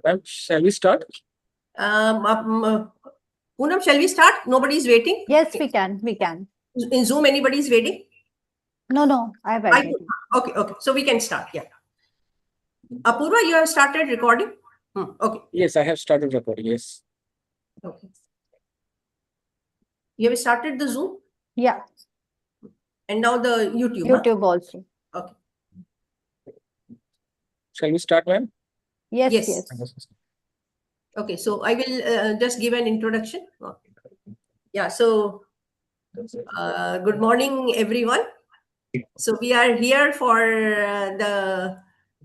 Ma'am, shall we start? Poonam, shall we start? Nobody's waiting? Yes, we can. We can. In Zoom, anybody's waiting? No, I've added. Okay. So we can start. Yeah. Apurva, you have started recording? Okay. Yes, I have started recording. Yes. Okay. You have started the Zoom? Yeah. And now the YouTube. YouTube also. Okay. Shall we start, ma'am? Yes. Okay. So I will just give an introduction. Yeah. So good morning, everyone. So we are here for the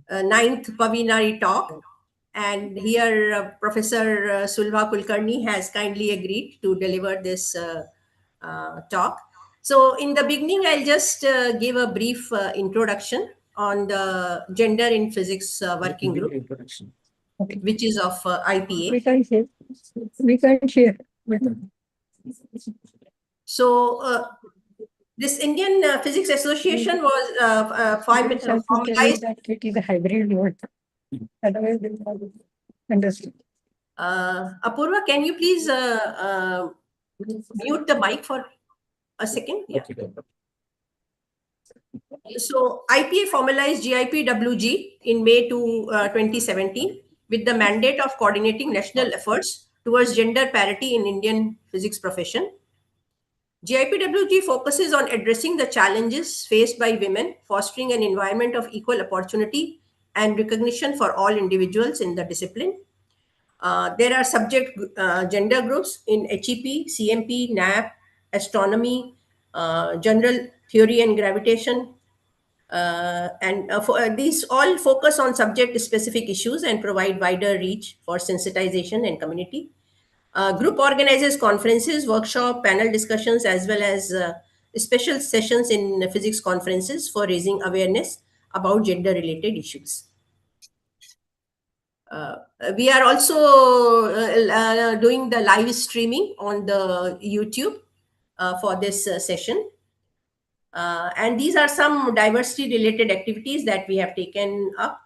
9th PAVINARI talk. And here Professor Sulabha Kulkarni has kindly agreed to deliver this talk. So in the beginning, I'll just give a brief introduction on the Gender in Physics working group, which is of IPA. We can share. So this Indian Physics Association was formalized. It is a hybrid mode. Otherwise, they will understand. Apurva, can you please mute the mic for a second? Yeah. So IPA formalized GIPWG in May 2017 with the mandate of coordinating national efforts towards gender parity in Indian physics profession. GIPWG focuses on addressing the challenges faced by women, fostering an environment of equal opportunity and recognition for all individuals in the discipline. There are subject gender groups in HEP, CMP, NAP, astronomy, general theory and gravitation. These all focus on subject-specific issues and provide wider reach for sensitization and community. Group organizes conferences, workshop, panel discussions, as well as special sessions in physics conferences for raising awareness about gender-related issues. We are also doing the live streaming on the YouTube for this session. And these are some diversity-related activities that we have taken up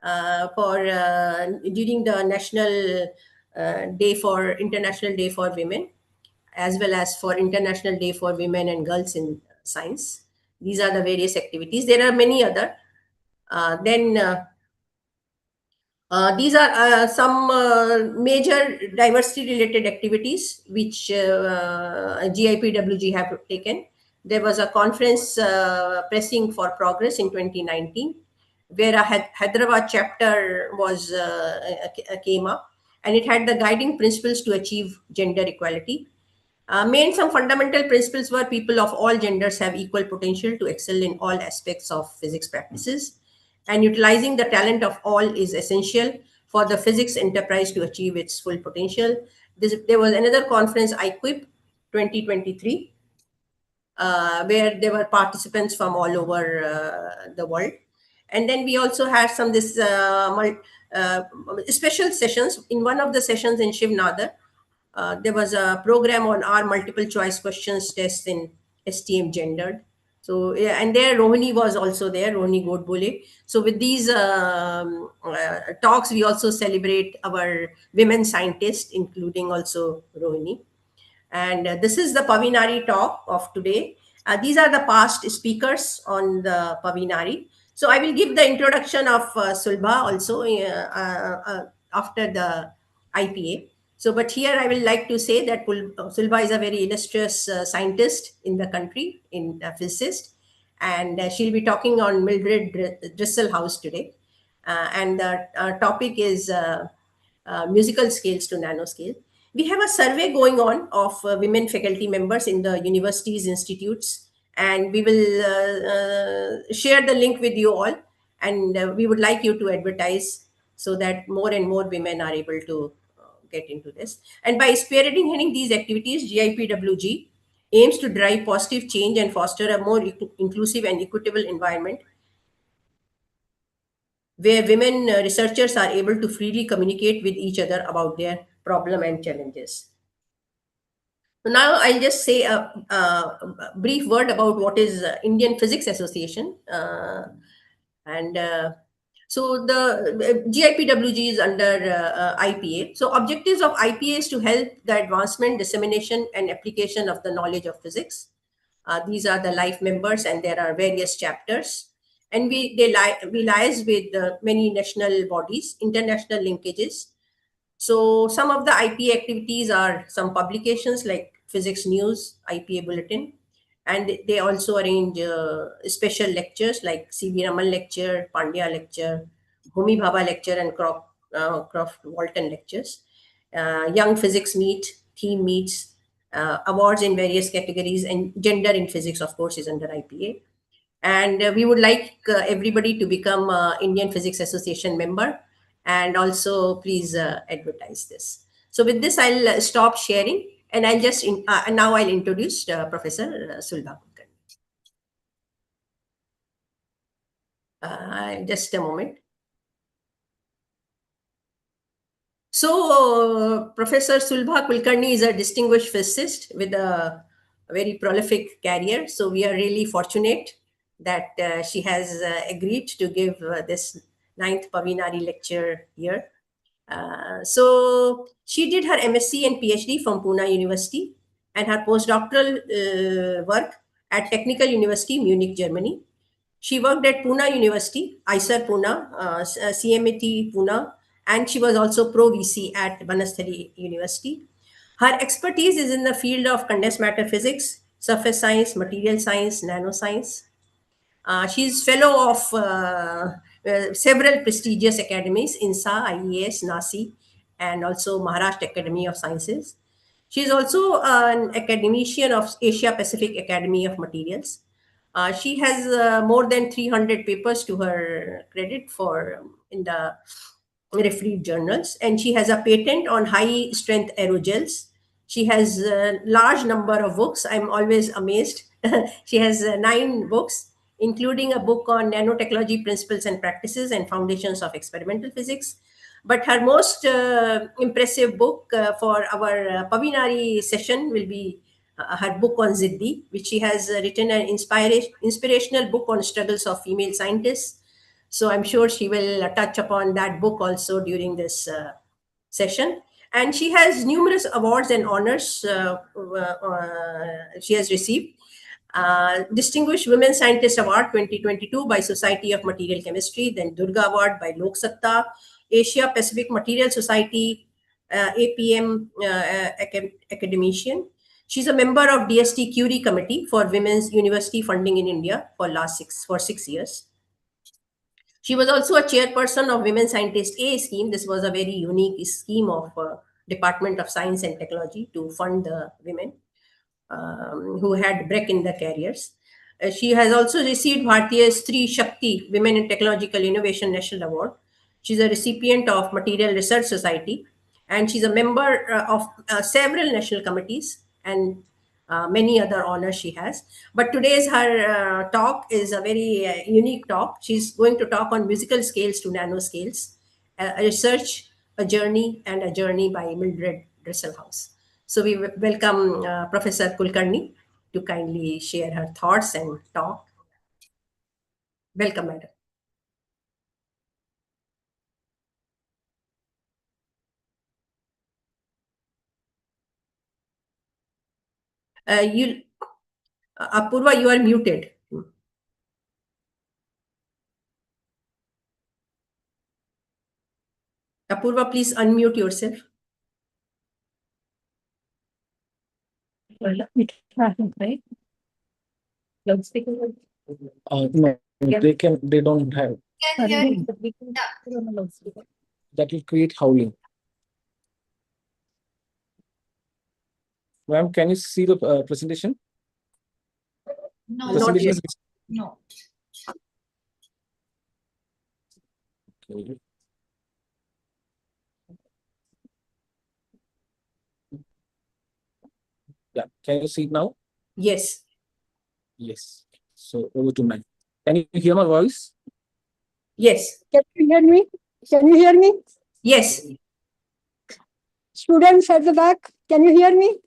during the International Day for Women, as well as for International Day for Women and Girls in Science. These are the various activities. There are many other. These are some major diversity-related activities which GIPWG have taken. There was a conference pressing for progress in 2019, where a Hyderabad chapter came up, and it had the guiding principles to achieve gender equality. Some fundamental principles were people of all genders have equal potential to excel in all aspects of physics practices, and utilizing the talent of all is essential for the physics enterprise to achieve its full potential. There was another conference, IQIP 2023, where there were participants from all over the world. And then we also had some special sessions. In one of the sessions in Shivnadar, there was a program on our multiple choice questions test in STM gendered. So, yeah, and there Rohini was also there, Rohini Godbole. So with these talks, we also celebrate our women scientists, including also Rohini. And this is the PAVINARI talk of today. These are the past speakers on the PAVINARI. So I will give the introduction of Sulabha also after the IPA. So, but here I will like to say that Sulabha is a very illustrious scientist in the country, physicist, and she'll be talking on Mildred Dresselhaus today. And the topic is musical scales to nanoscale. We have a survey going on of women faculty members in the universities, institutes, and we will share the link with you all. And we would like you to advertise so that more and more women are able to get into this. And by spearheading these activities, GIPWG aims to drive positive change and foster a more inclusive and equitable environment where women researchers are able to freely communicate with each other about their problem and challenges. So now I'll just say a brief word about what is Indian Physics Association. So the GIPWG is under IPA. So objectives of IPA is to help the advancement, dissemination, and application of the knowledge of physics. These are the life members, and there are various chapters. And we liaise with many national bodies, international linkages. So some of the IPA activities are some publications like Physics News, IPA Bulletin, and they also arrange special lectures like C.V. Raman lecture, Pandya lecture, Homi Bhabha lecture, and Croft Walton lectures. Young Physics Meet, theme meets, awards in various categories, and gender in physics, of course, is under IPA. And we would like everybody to become Indian Physics Association member, and also please advertise this. So with this, I'll stop sharing, and I'll just now I'll introduce Professor Sulabha Kulkarni. Just a moment. So Professor Sulabha Kulkarni is a distinguished physicist with a very prolific career. So we are really fortunate that she has agreed to give this 9th PAVINARI lecture here. So she did her MSc and PhD from Pune University and her postdoctoral work at Technical University, Munich, Germany. She worked at Pune University, IISER Pune, CMET Pune, and she was also Pro VC at Bangalore University. Her expertise is in the field of condensed matter physics, surface science, material science, nanoscience. She is fellow of several prestigious academies, INSA, IES, NASI, and also Maharashtra Academy of Sciences. She is also an academician of Asia Pacific Academy of Materials. She has more than 300 papers to her credit for in the refereed journals, and she has a patent on high strength aerogels. She has a large number of books. I'm always amazed. She has 9 books, including a book on nanotechnology principles and practices and foundations of experimental physics. But her most impressive book for our PAVINARI session will be her book on Ziddi, which she has written an inspirational book on struggles of female scientists. So I'm sure she will touch upon that book also during this session. And she has numerous awards and honors she has received. Distinguished Women Scientist Award 2022 by Society of Material Chemistry, then Durga Award by Lok Satta, Asia Pacific Material Society, APM Academician. She's a member of DST Curie Committee for Women's University Funding in India for 6 years. She was also a chairperson of Women Scientist A scheme. This was a very unique scheme of Department of Science and Technology to fund the women who had break in their careers. She has also received Bharatiya's Stree Shakti Women in Technological Innovation National Award. She's a recipient of Material Research Society, and she's a member of several national committees and many other honors she has. But today's her talk is a very unique talk. She's going to talk on musical scales to nanoscales, a research, a journey, and a journey by Mildred Dresselhaus. So we welcome Professor Kulkarni to kindly share her thoughts and talk. Welcome, madam. Apurva, you are muted. Apurva, please unmute yourself. Right? Loudspeaker. No, they don't have. That will create howling. Ma'am, can you see the presentation? No, Not yet. no. Okay. Yeah, can you see it now? Yes. Yes. So over to ma'am. Can you hear my voice? Yes. Can you hear me? Can you hear me? Yes. Students at the back, can you hear me?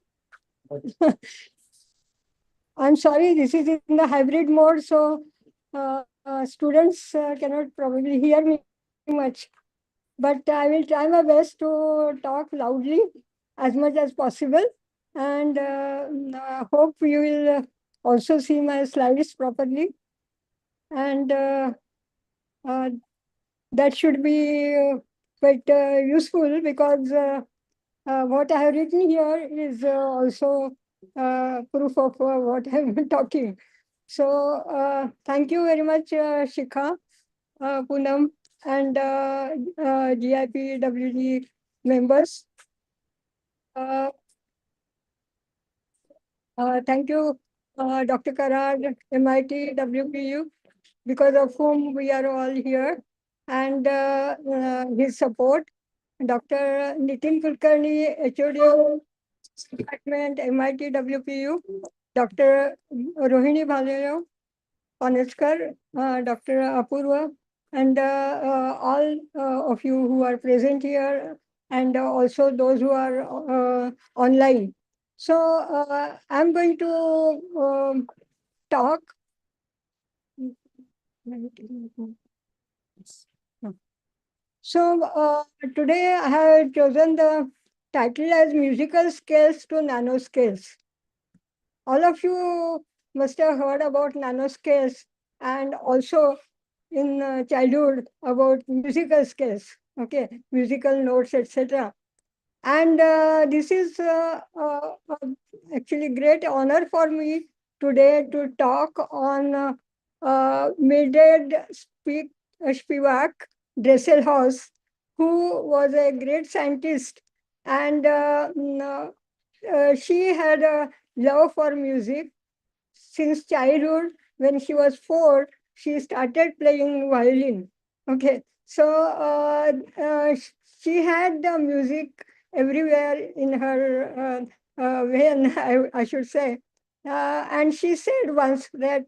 I'm sorry, this is in the hybrid mode, so students cannot probably hear me. much. But I will try my best to talk loudly as much as possible, and hope you will also see my slides properly. And that should be quite useful, because what I have written here is also proof of what I'm talking. So thank you very much, Shikha, Poonam, and GIPWD members. Thank you, Dr. Karad, MIT, WPU, because of whom we are all here, and his support. Dr. Nitin Kulkarni, HOD Department, MIT, WPU, Dr. Rohini Bhalero, Paneskar, Dr. Apurva, and all of you who are present here, and also those who are online. So I'm going to talk. So today I have chosen the title as Musical Scales to Nanoscales. All of you must have heard about nanoscales, and also in childhood about musical scales, okay, musical notes, etc. And this is actually great honor for me today to talk on Mildred Spivak Dresselhaus, who was a great scientist, and she had a love for music. Since childhood, when she was 4, she started playing violin. Okay, so she had the music everywhere in her vein, I should say. And she said once that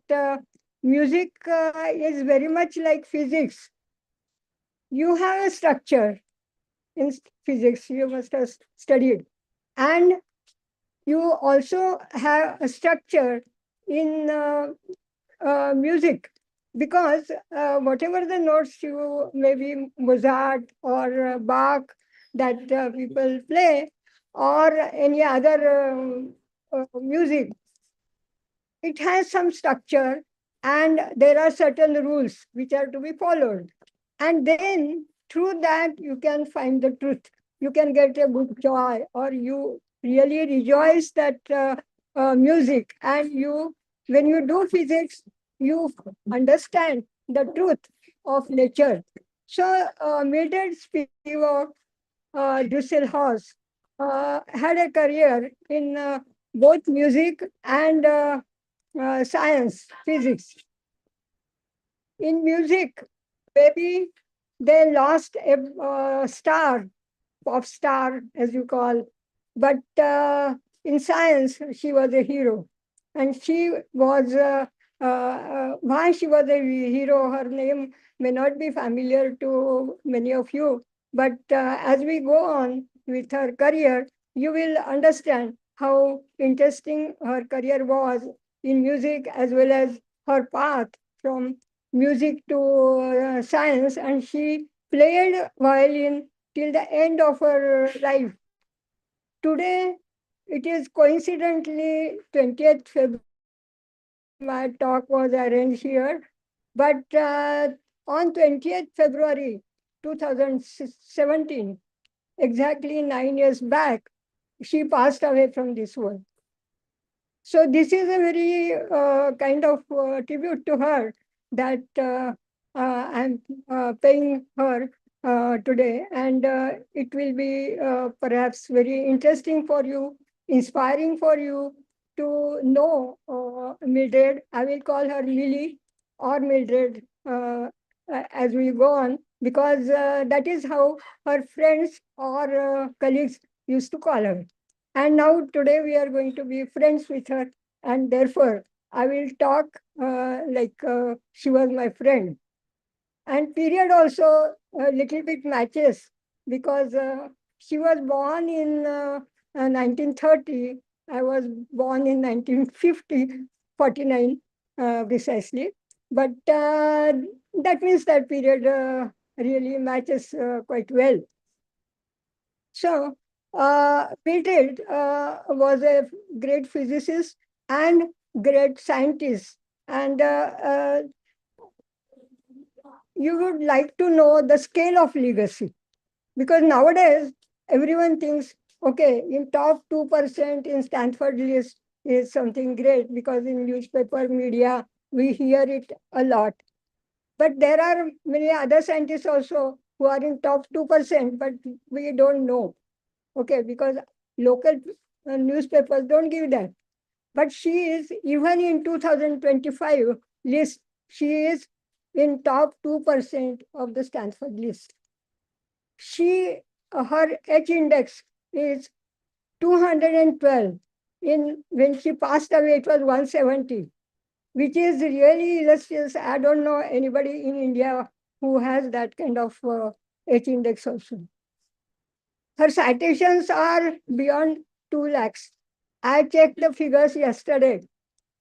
music is very much like physics. You have a structure in physics, you must have studied. And you also have a structure in music, because whatever the notes you, maybe Mozart or Bach, that people play, or any other music, it has some structure, and there are certain rules which are to be followed. And then through that, you can find the truth. You can get a good joy, or you really rejoice that music. And you, when you do physics, you understand the truth of nature. So Mildred Spivak Dresselhaus had a career in both music and science, physics. In music, maybe they lost a star, pop star, as you call, but in science, she was a hero. And she was, why she was a hero, her name may not be familiar to many of you, but as we go on with her career, you will understand how interesting her career was in music, as well as her path from music to science. And she played violin till the end of her life. Today, it is coincidentally 20th February. My talk was arranged here, but on 20th February 2017, exactly 9 years back, she passed away from this world. So this is a very kind of tribute to her that I'm paying her today. And it will be perhaps very interesting for you, inspiring for you to know Mildred. I will call her Lily or Mildred as we go on, because that is how her friends or colleagues used to call her. And now today we are going to be friends with her, and therefore I will talk like she was my friend. And period also a little bit matches, because she was born in 1930. I was born in 1950, 49 precisely. But that means that period really matches quite well. So, Mildred was a great physicist and great scientist. And you would like to know the scale of legacy. Because nowadays, everyone thinks, okay, in top 2% in Stanford list is something great, because in newspaper, media, we hear it a lot. But there are many other scientists also who are in top 2%, but we don't know. Okay, because local newspapers don't give that. But she is, even in 2025 list, she is in top 2% of the Stanford list. Her H index is 212. When she passed away, it was 170, which is really illustrious. I don't know anybody in India who has that kind of H index also. Her citations are beyond 2 lakhs. I checked the figures yesterday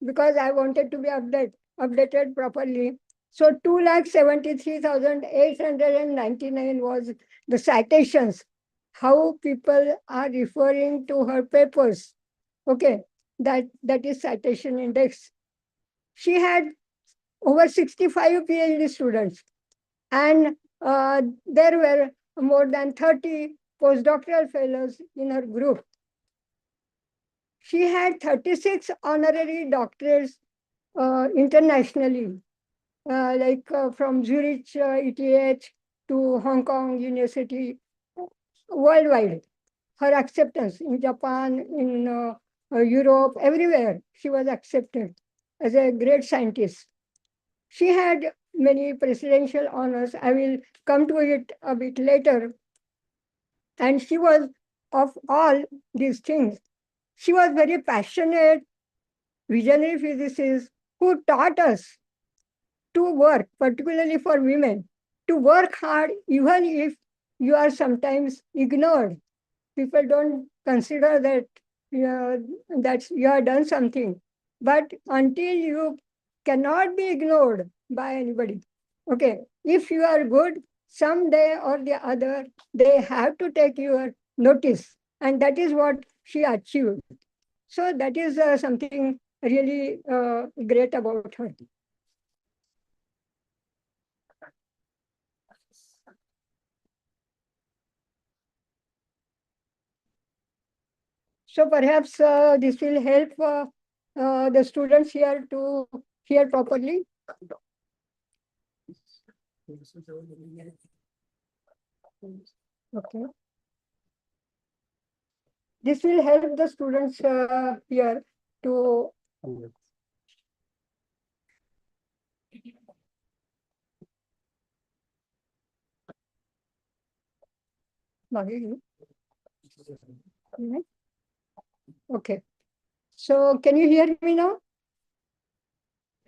because I wanted to be updated properly. So 2,73,899 was the citations, how people are referring to her papers. Okay, that is citation index. She had over 65 PhD students, and there were more than 30 postdoctoral fellows in her group. She had 36 honorary doctorates internationally, from Zurich, ETH, to Hong Kong University, worldwide. Her acceptance in Japan, in Europe, everywhere, she was accepted as a great scientist. She had many presidential honors. I will come to it a bit later. And she was, of all these things, she was very passionate, visionary physicist who taught us to work, particularly for women, to work hard even if you are sometimes ignored. People don't consider that that you have done something. But until you cannot be ignored by anybody, okay, if you are good, someday or the other, they have to take your notice. And that is what she achieved. So that is something really great about her. So perhaps this will help the students here to hear properly. Okay. This will help the students here to okay. So can you hear me now?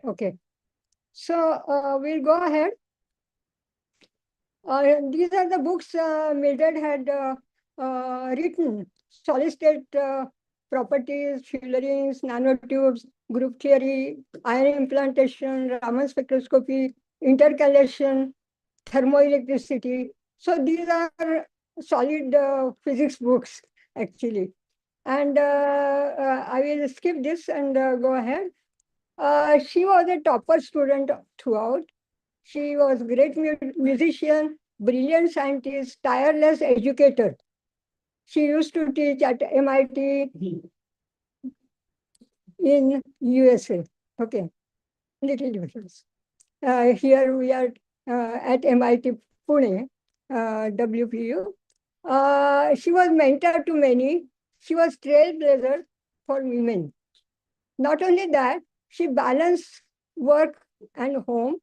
Okay. So we'll go ahead. These are the books Mildred had written: solid state properties, fullerenes, nanotubes, group theory, ion implantation, Raman spectroscopy, intercalation, thermoelectricity. So these are solid physics books, actually. And I will skip this and go ahead. She was a topper student throughout. She was great musician, brilliant scientist, tireless educator. She used to teach at MIT in USA. Okay, little difference. Here we are at MIT Pune, WPU. She was mentor to many. She was trailblazer for women. Not only that, she balanced work and home.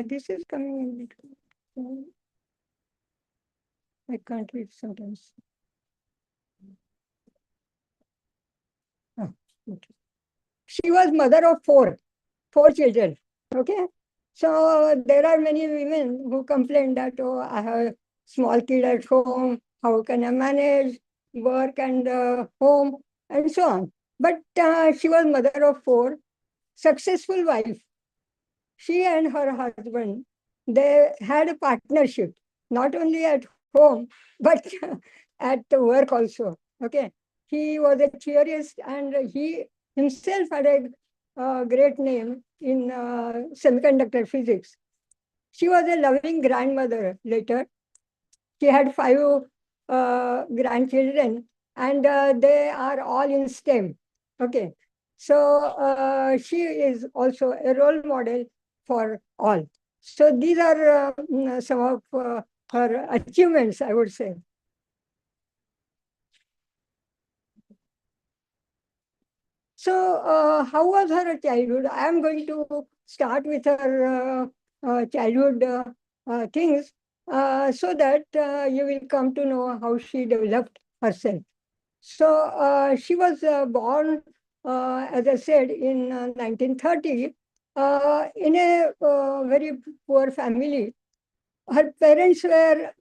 This is coming in between. I can't read sometimes. Oh, okay. She was mother of four children. Okay. So there are many women who complain that, oh, I have a small kid at home. How can I manage work and home and so on? But she was mother of four, successful wife. She and her husband they had a partnership, not only at home, but at the work also. Okay. He was a theorist and he himself had a great name in semiconductor physics. She was a loving grandmother later. She had 5 grandchildren, and they are all in STEM. Okay. So she is also a role model for all. So these are some of her achievements, I would say. So how was her childhood? I am going to start with her childhood things so that you will come to know how she developed herself. So she was born, as I said, in 1930 in a very poor family. Her parents were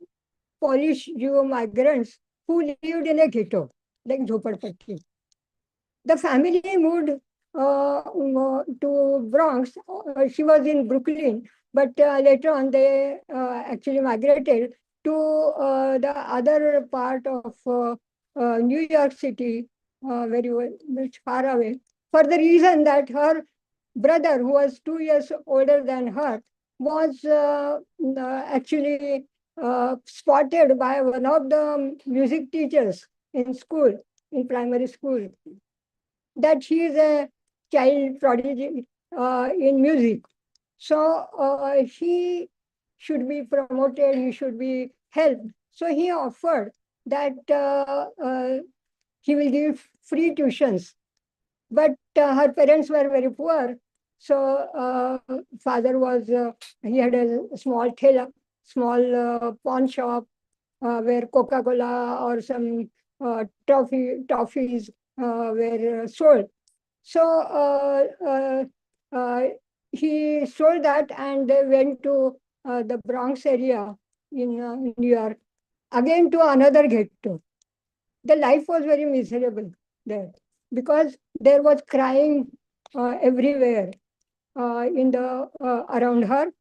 Polish Jew migrants who lived in a ghetto, like Jhopadpatti. The family moved to Bronx. She was in Brooklyn, but later on they actually migrated to the other part of New York City, very much far away, for the reason that her brother, who was 2 years older than her, was actually spotted by one of the music teachers in school, in primary school, that he is a child prodigy in music. So he should be promoted, he should be helped. So he offered that he will give free tuitions. But her parents were very poor. So father was, he had a small thela, small pawn shop where Coca-Cola or some toffees were sold. So he sold that and they went to the Bronx area in New York, again to another ghetto. The life was very miserable there because there was crime everywhere in the around her.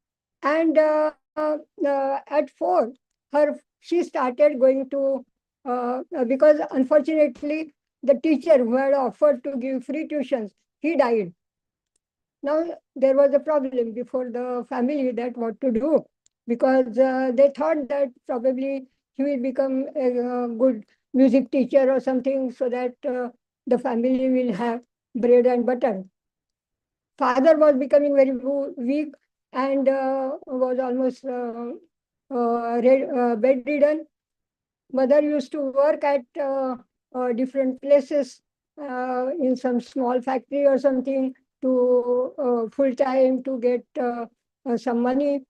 And at 4, she started going to, because unfortunately, the teacher who had offered to give free tuitions, he died. Now, there was a problem before the family that what to do, because they thought that probably he will become a good music teacher or something so that the family will have bread and butter. Father was becoming very weak and was almost bedridden. Mother used to work at different places in some small factory or something to full time to get some money.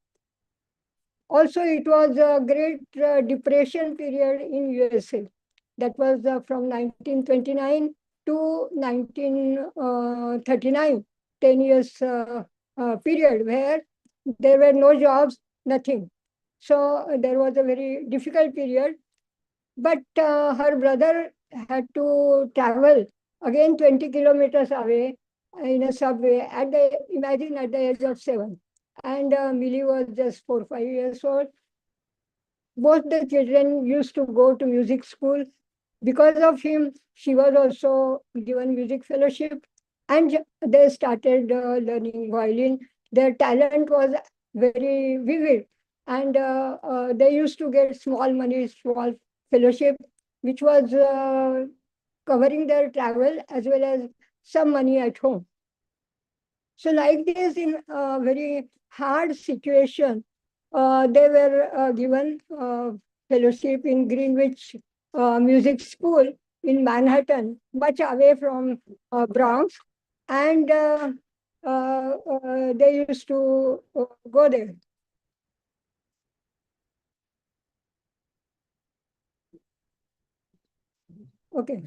Also, it was a great depression period in USA. That was from 1929 to 1939, 10 years period where there were no jobs, nothing. So there was a very difficult period. But her brother had to travel again 20 kilometers away in a subway imagine at the age of 7. And Millie was just 4 or 5 years old. Both the children used to go to music school. Because of him, she was also given music fellowship and they started learning violin. Their talent was very vivid and they used to get small money, small fellowship, which was covering their travel as well as some money at home. So like this, in a very hard situation, they were given fellowship in Greenwich Music School in Manhattan, much away from Bronx. And they used to go there. Okay.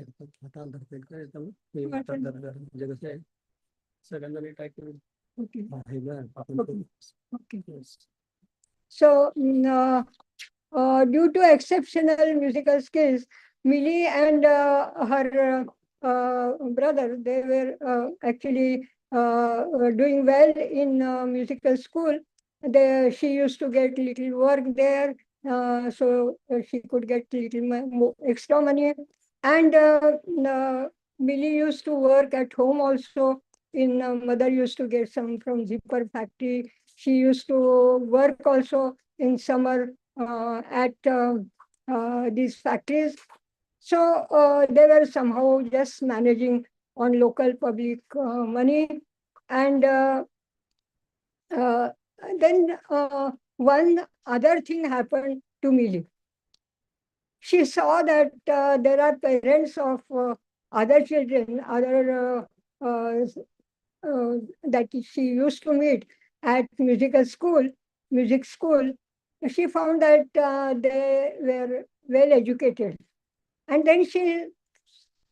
Okay. So, due to exceptional musical skills, Millie and her brother, they were actually doing well in musical school. she used to get little work there, so she could get little more extra money. And Millie used to work at home also. Mother used to get some from zipper factory. She used to work also in summer at these factories. So they were somehow just managing on local public money. And uh, then one other thing happened to Millie. She saw that there are parents of other children, that she used to meet at music school. She found that they were well educated. And then she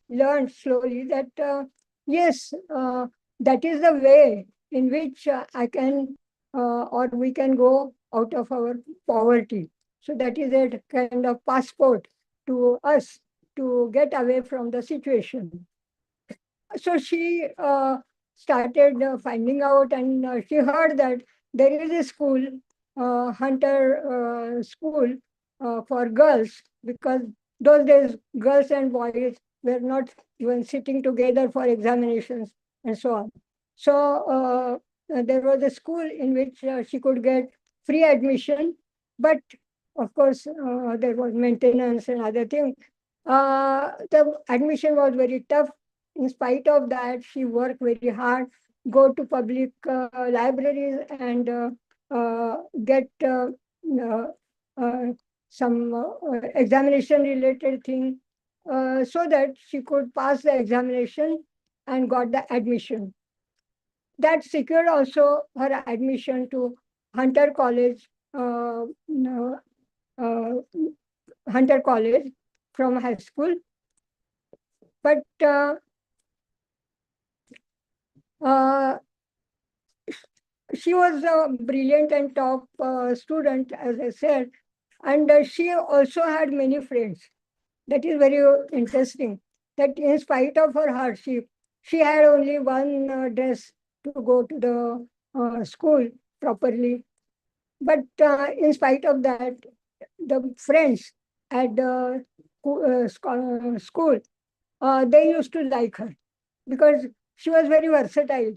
learned slowly that, yes, that is the way in which I can or we can go out of our poverty. So that is a kind of passport to us to get away from the situation. So she started finding out, and she heard that there is a school, Hunter School for girls, because those days girls and boys were not even sitting together for examinations and so on. So there was a school in which she could get free admission, but of course there was maintenance and other things. The admission was very tough. In spite of that, she worked very hard, go to public libraries and get some examination related thing so that she could pass the examination and got the admission. That secured also her admission to Hunter College, Hunter College from high school. But she was a brilliant and top student, as I said, and she also had many friends. That is very interesting, that in spite of her hardship, she had only one dress to go to the school properly. But in spite of that, the friends at the school, they used to like her because she was very versatile.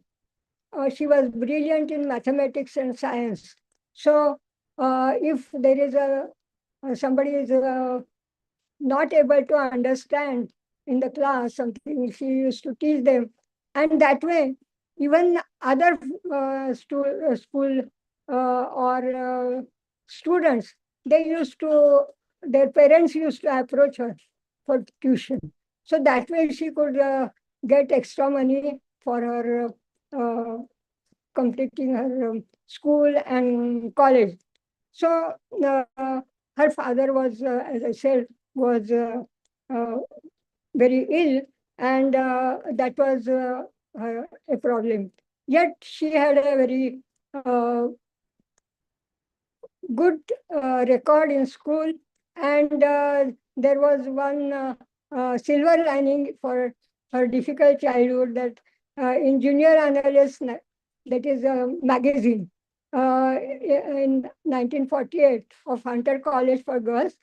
She was brilliant in mathematics and science. So if there is somebody is not able to understand in the class something, she used to teach them. And that way, even other school or students, their parents used to approach her for tuition. So that way she could get extra money for her completing her school and college. So her father was, as I said, was very ill, and that was a problem. Yet she had a very good record in school, and there was one silver lining for her difficult childhood, that in Junior Analyst, that is a magazine, in 1948 of Hunter College for Girls,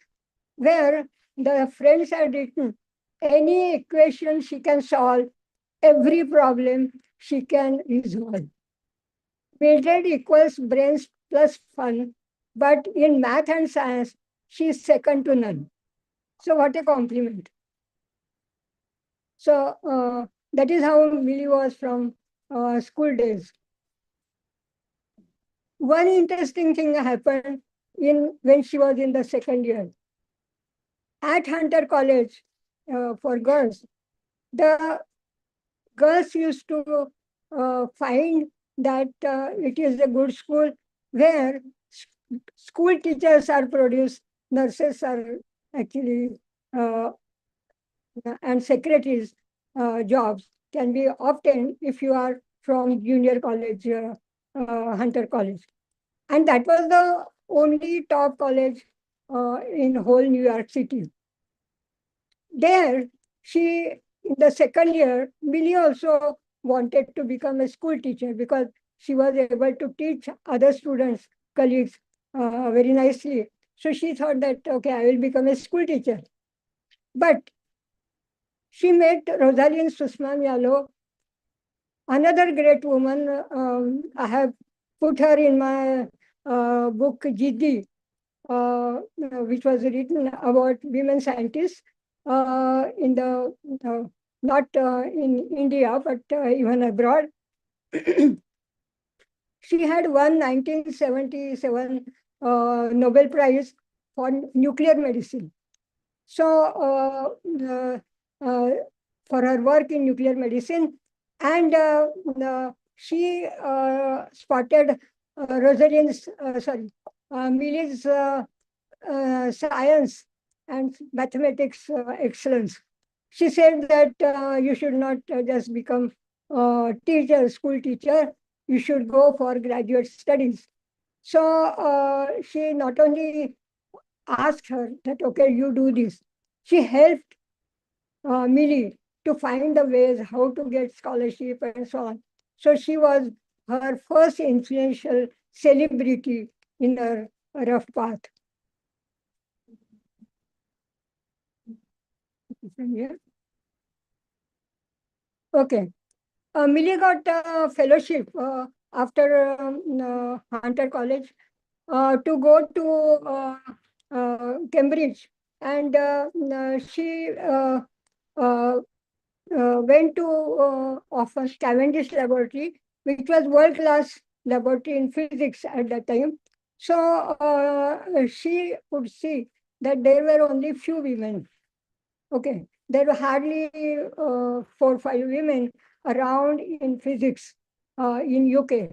where the friends had written, any equation she can solve, every problem she can resolve. Mildred equals brains plus fun, but in math and science, she is second to none. So what a compliment. So that is how Millie was from school days. One interesting thing happened when she was in the second year. At Hunter College for girls, the girls used to find that it is a good school where school teachers are produced, nurses are actually, and secretaries jobs can be obtained if you are from junior college, Hunter College. And that was the only top college in whole New York City. There, in the second year, Millie also wanted to become a school teacher because she was able to teach other students colleagues very nicely. So she thought that, okay, I will become a school teacher. But she met Rosalind Sussman Yalo, another great woman. I have put her in my book Jiddi, which was written about women scientists in the not in India, but even abroad. She had won 1977 Nobel Prize for nuclear medicine. So for her work in nuclear medicine, and she spotted Rosalind's, Millie's science and mathematics excellence. She said that you should not just become teacher, school teacher, you should go for graduate studies. So she not only asked her that, okay, you do this. She helped Millie to find the ways how to get scholarship and so on. So she was her first influential celebrity in her rough path. Okay. Millie got a fellowship after Hunter College to go to Cambridge, and she went to offer Cavendish Laboratory, which was world-class laboratory in physics at that time. So she could see that there were only few women. Okay, there were hardly 4 or 5 women around in physics in UK.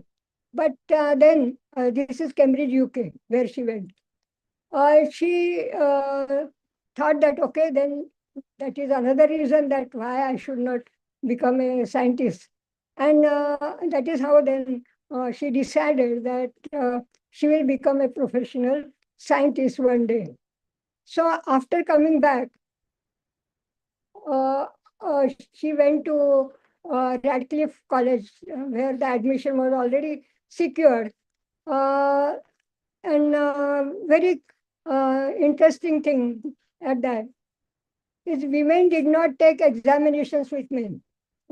But then this is Cambridge, UK, where she went. She thought that, okay, then that is another reason that why I should not become a scientist. And that is how then she decided that she will become a professional scientist one day. So after coming back, she went to Radcliffe College, where the admission was already secured. And very interesting thing at that is women did not take examinations with men.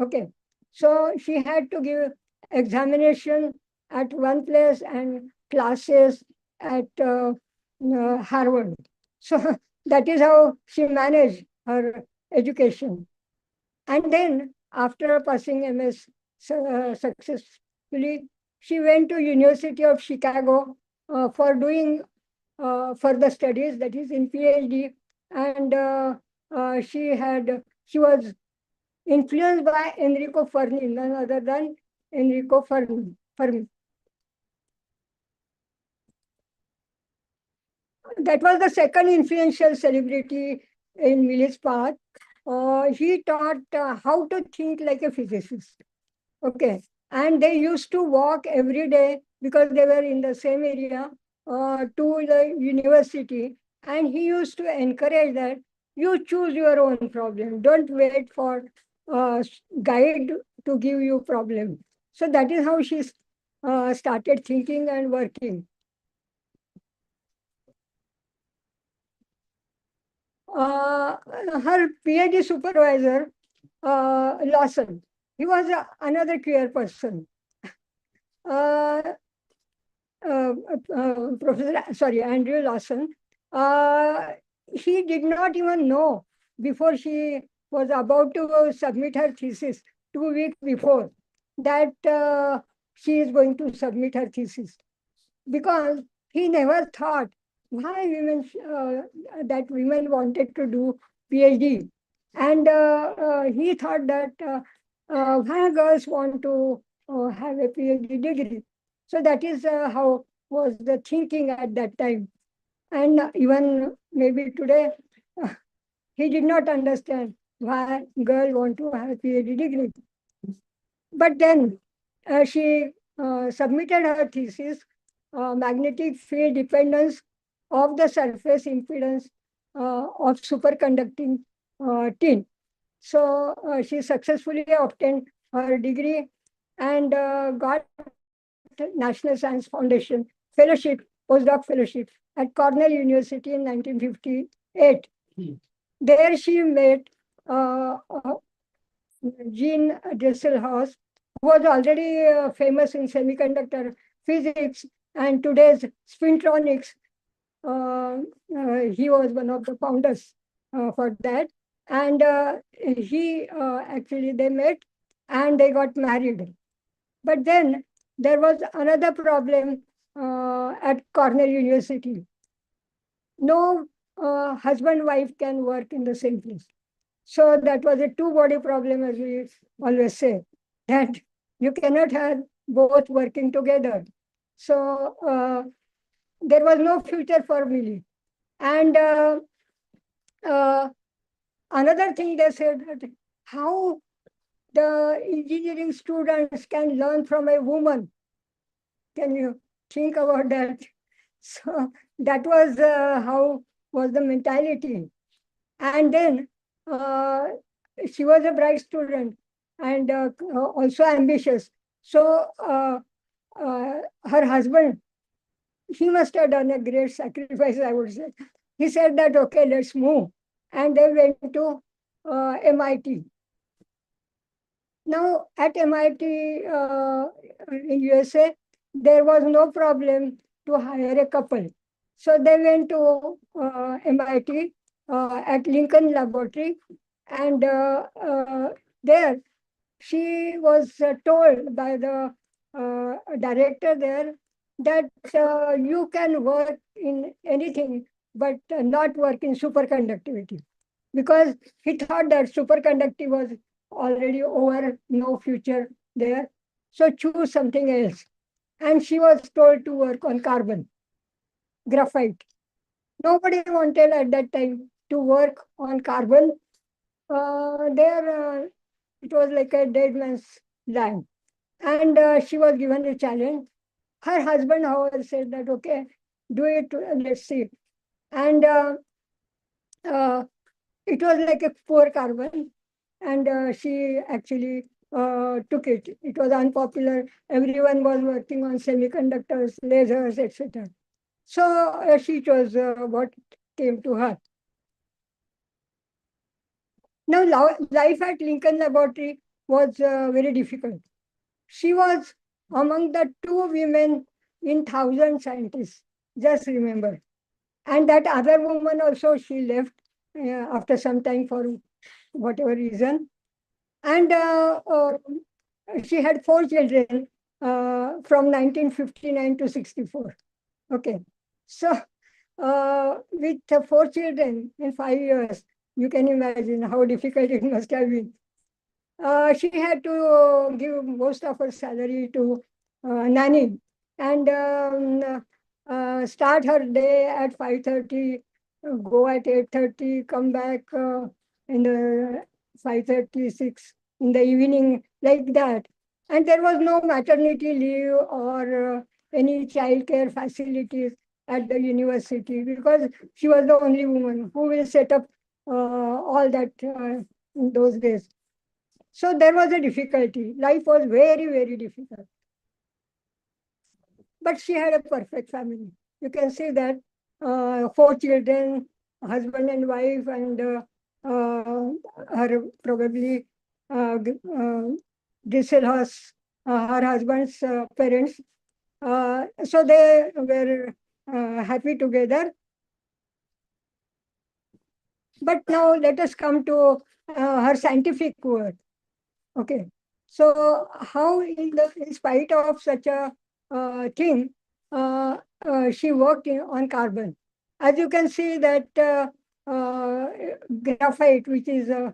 Okay, so she had to give examination at one place and classes at Harvard. So that is how she managed her education. And then after passing MS successfully, she went to University of Chicago for doing further studies, that is in PhD. And she was influenced by Enrico Fermi, none other than Enrico Fermi. That was the second influential celebrity in Millie's path. He taught how to think like a physicist. Okay, and they used to walk every day because they were in the same area to the university. And he used to encourage that you choose your own problem. Don't wait for guide to give you problem. So that is how she started thinking and working. Her PhD supervisor, Lawson, he was another queer person. Andrew Lawson, he did not even know before she was about to submit her thesis 2 weeks before that she is going to submit her thesis, because he never thought why women wanted to do PhD. And he thought that why girls want to have a PhD degree. So that is how was the thinking at that time. And even maybe today, he did not understand why girl want to have a PhD degree. But then she submitted her thesis, magnetic field dependence of the surface impedance of superconducting tin. So she successfully obtained her degree and got National Science Foundation fellowship, postdoc fellowship at Cornell University in 1958. There she met Jean Dresselhaus, who was already famous in semiconductor physics and today's spintronics. He was one of the founders for that. And actually they met and they got married. But then there was another problem at Cornell University. No husband-wife can work in the same place. So that was a two-body problem, as we always say, that you cannot have both working together. So there was no future for Millie. And another thing they said, that how the engineering students can learn from a woman. Can you think about that? So that was how was the mentality. And then she was a bright student and also ambitious. So her husband, he must have done a great sacrifice, I would say. He said that, okay, let's move. And they went to MIT. Now, at MIT in USA, there was no problem to hire a couple. So they went to MIT at Lincoln Laboratory, and there she was told by the director there that you can work in anything, but not work in superconductivity, because he thought that superconductivity was already over, no future there. So choose something else. And she was told to work on carbon, graphite. Nobody wanted at that time to work on carbon. It was like a dead man's land. And she was given a challenge. Her husband, however, said that, okay, do it, let's see. And it was like a poor carbon. And she actually took it. It was unpopular. Everyone was working on semiconductors, lasers, etc. So she chose what came to her. Now, life at Lincoln Laboratory was very difficult. She was among the 2 women in 1,000 scientists, just remember. And that other woman also, she left after some time for whatever reason. And she had 4 children from 1959 to 64. Okay. So with 4 children in 5 years, you can imagine how difficult it must have been. She had to give most of her salary to nanny and start her day at 5:30, go at 8:30, come back in the 5:36 in the evening, like that. And there was no maternity leave or any childcare facilities at the university, because she was the only woman who will set up all that in those days. So there was a difficulty. Life was very, very difficult. But she had a perfect family. You can see that 4 children, husband and wife, and her probably Dresselhaus, her husband's parents. So they were happy together. But now let us come to her scientific work. Okay, so how in spite of such a thing, she worked on carbon. As you can see that graphite, which is a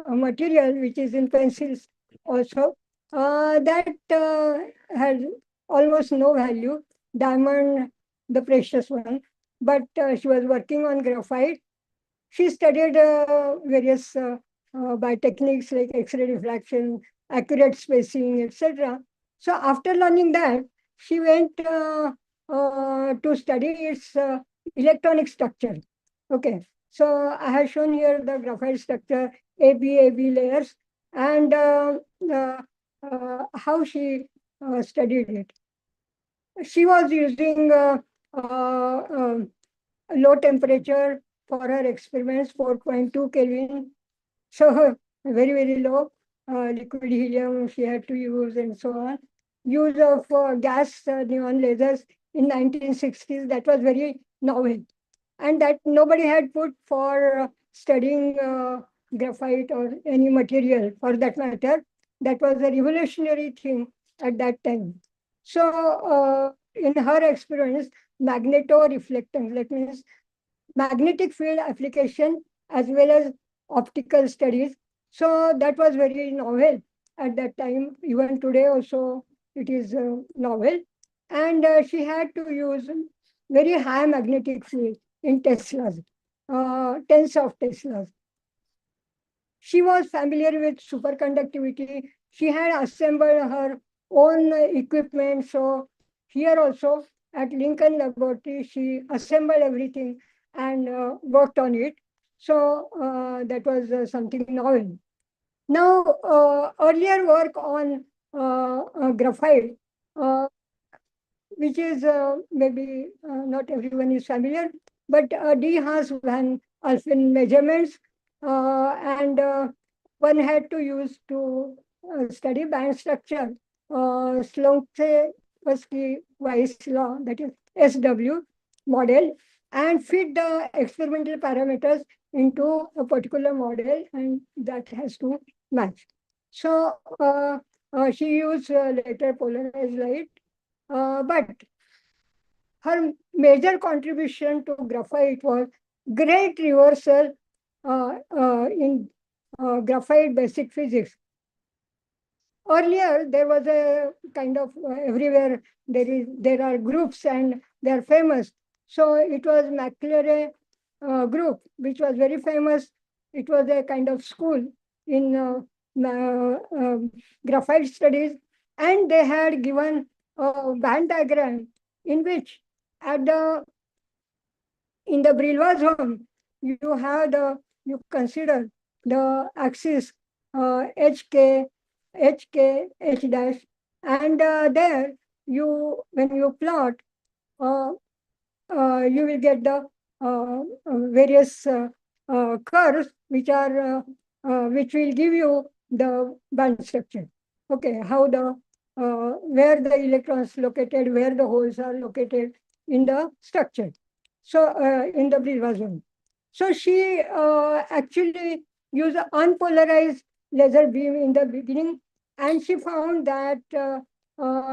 material which is in pencils also, that has almost no value. Diamond, the precious one, but she was working on graphite. She studied various by techniques like X-ray diffraction, accurate spacing, etc. So after learning that, she went to study its electronic structure. Okay, so I have shown here the graphite structure, AB layers, and how she studied it. she was using low temperature for her experiments, 4.2 Kelvin. So very, very low liquid helium she had to use and so on. Use of gas neon lasers in 1960s, that was very novel. And that nobody had put for studying graphite or any material for that matter. That was a revolutionary thing at that time. So in her experiments, magnetoreflectance, that means magnetic field application as well as optical studies. So that was very novel at that time. Even today also it is novel. And she had to use very high magnetic field in Teslas, tens of Teslas. She was familiar with superconductivity. She had assembled her own equipment. So here also at Lincoln Laboratory, she assembled everything and worked on it. So that was something novel. Now, earlier work on graphite, which is maybe not everyone is familiar, but D. Haas van Alphen measurements, and one had to use to study band structure. Slonimsky-Weiss law, that is SW model, and fit the experimental parameters into a particular model, and that has to match. So she used later polarized light, but her major contribution to graphite was great reversal in graphite basic physics. Earlier, there was a kind of everywhere there are groups and they are famous. So it was McClure group, which was very famous. It was a kind of school in graphite studies, and they had given a band diagram in which in the Brillouin zone, you consider the axis HK, H dash, and there when you plot, you will get the various curves which will give you the band structure. Okay, how where the electrons located, where the holes are located in the structure. So in the Brillouin zone. So she actually used an unpolarized laser beam in the beginning, and she found that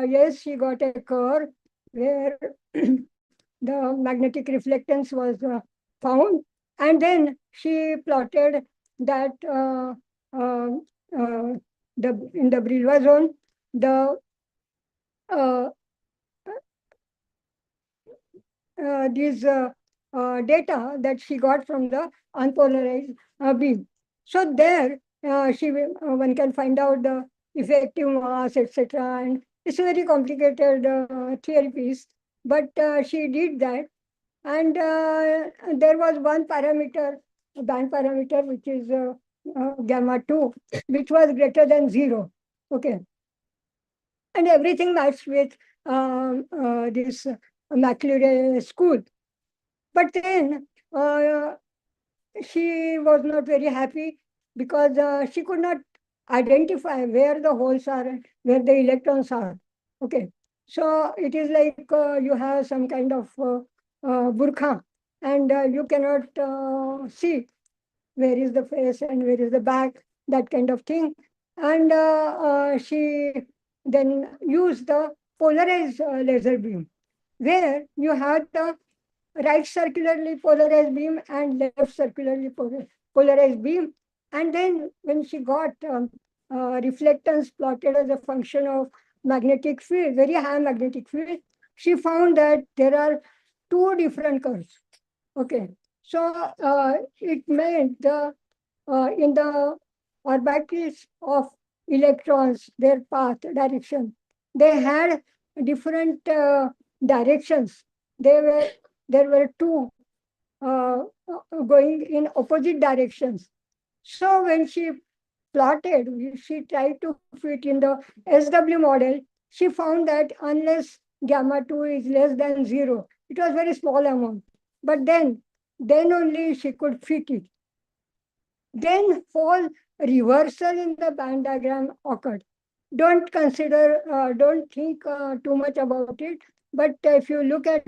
yes, she got a curve where the magnetic reflectance was found, and then she plotted that in the Brillouin zone, the these data that she got from the unpolarized beam. So there, one can find out the effective mass, etc. And it's a very complicated theory piece, but she did that. And there was one parameter, a band parameter, which is gamma 2, which was greater than 0. Okay. And everything matched with this McClure school. But then she was not very happy because she could not identify where the holes are and where the electrons are. Okay. So it is like you have some kind of burqa, and you cannot see where is the face and where is the back, that kind of thing. And she then used the polarized laser beam, where you have the right circularly polarized beam and left circularly polarized beam. And then when she got reflectance plotted as a function of magnetic field, very high magnetic field, she found that there are two different curves. Okay. So it meant in the orbitals of electrons, their path direction, they had different directions. There were two going in opposite directions. So when she tried to fit in the SW model, she found that unless gamma 2 is less than 0. It was very small amount. But then only she could fit it. Then whole reversal in the band diagram occurred. Don't think too much about it. But if you look at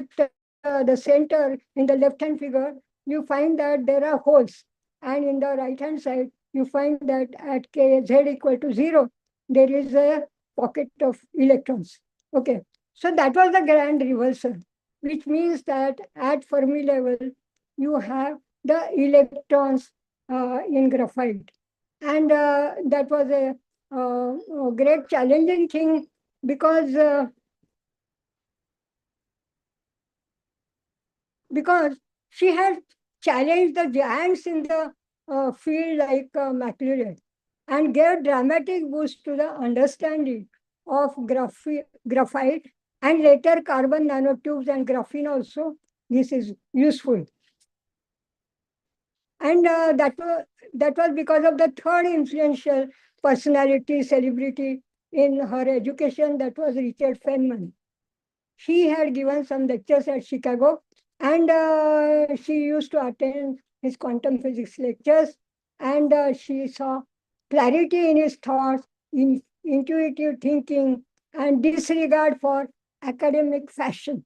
the center in the left-hand figure, you find that there are holes. And in the right-hand side, you find that at z equal to 0, there is a pocket of electrons. Okay, so that was the grand reversal, which means that at Fermi level, you have the electrons in graphite. And that was a great challenging thing because she had challenged the giants in the field like Mildred and gave dramatic boost to the understanding of graphite and later carbon nanotubes and graphene also. This is useful. And that was because of the third influential personality, celebrity in her education, that was Richard Feynman. He had given some lectures at Chicago, and she used to attend his quantum physics lectures, and she saw clarity in his thoughts, in intuitive thinking, and disregard for academic fashion.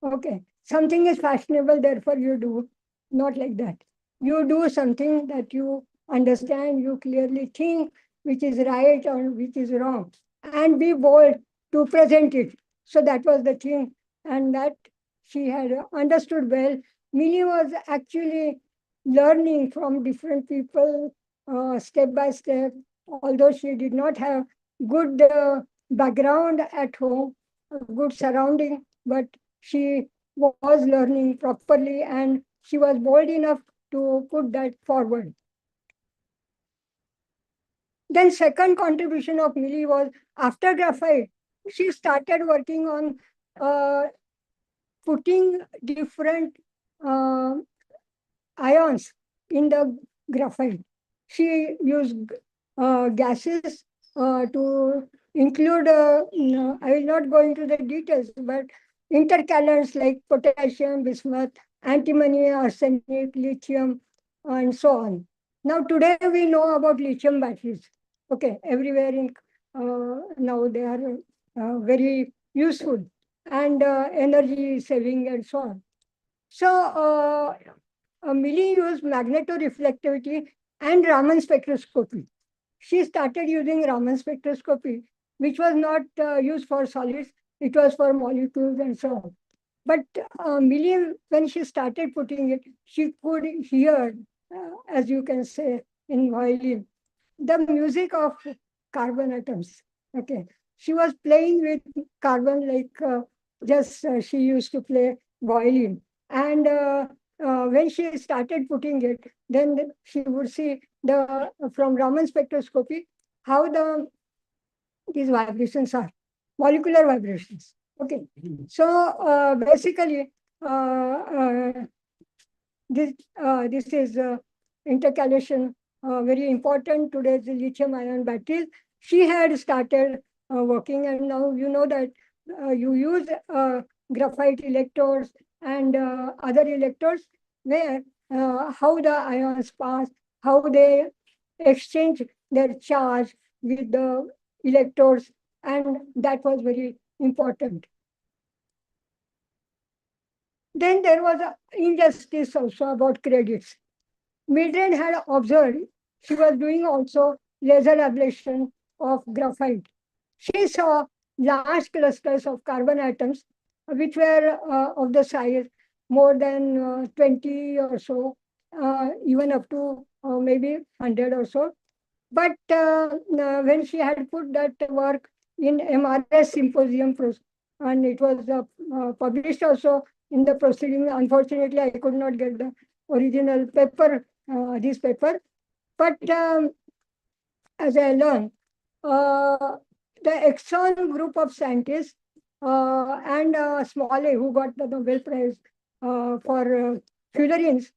Okay, something is fashionable, therefore you do, not like that. You do something that you understand, you clearly think which is right or which is wrong, and be bold to present it. So that was the thing, and that she had understood well. Millie was actually learning from different people step by step, although she did not have good background at home, good surrounding, but she was learning properly and she was bold enough to put that forward. Then second contribution of Millie was after graphite, she started working on putting different ions in the graphite. She used gases to include, I will not go into the details, but intercalants like potassium, bismuth, antimony, arsenic, lithium, and so on. Now, today we know about lithium batteries. Okay, everywhere in now they are very useful and energy saving and so on. So, Millie used magnetoreflectivity and Raman spectroscopy. She started using Raman spectroscopy, which was not used for solids, it was for molecules and so on. But Millie, when she started putting it, she could hear, as you can say in violin, the music of carbon atoms. Okay, she was playing with carbon like she used to play violin. And when she started putting it, then she would see from Raman spectroscopy how these vibrations are, molecular vibrations. Okay, so basically this is intercalation, very important today's lithium-ion batteries. She had started working, and now you know that you use graphite electrodes and other electrodes where how the ions pass, how they exchange their charge with the electrodes, and that was very important. Then there was an injustice also about credits. Mildred had observed, she was doing also laser ablation of graphite. She saw large clusters of carbon atoms, which were of the size more than 20 or so, even up to maybe 100 or so. But when she had put that work in MRS Symposium, and it was published also in the proceeding, unfortunately, I could not get the original paper, this paper. But as I learned, the Exxon group of scientists and Smalley, who got the Nobel Prize for fullerenes,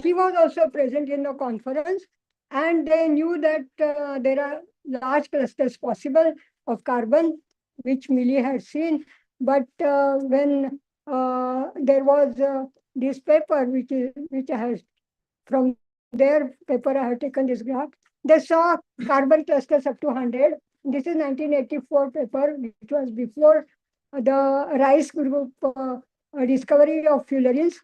he was also present in the conference, and they knew that there are large clusters possible of carbon, which Millie had seen, But when there was this paper, which I have from their paper, I have taken this graph. They saw carbon clusters up to 100. This is 1984 paper, which was before the Rice group discovery of fullerenes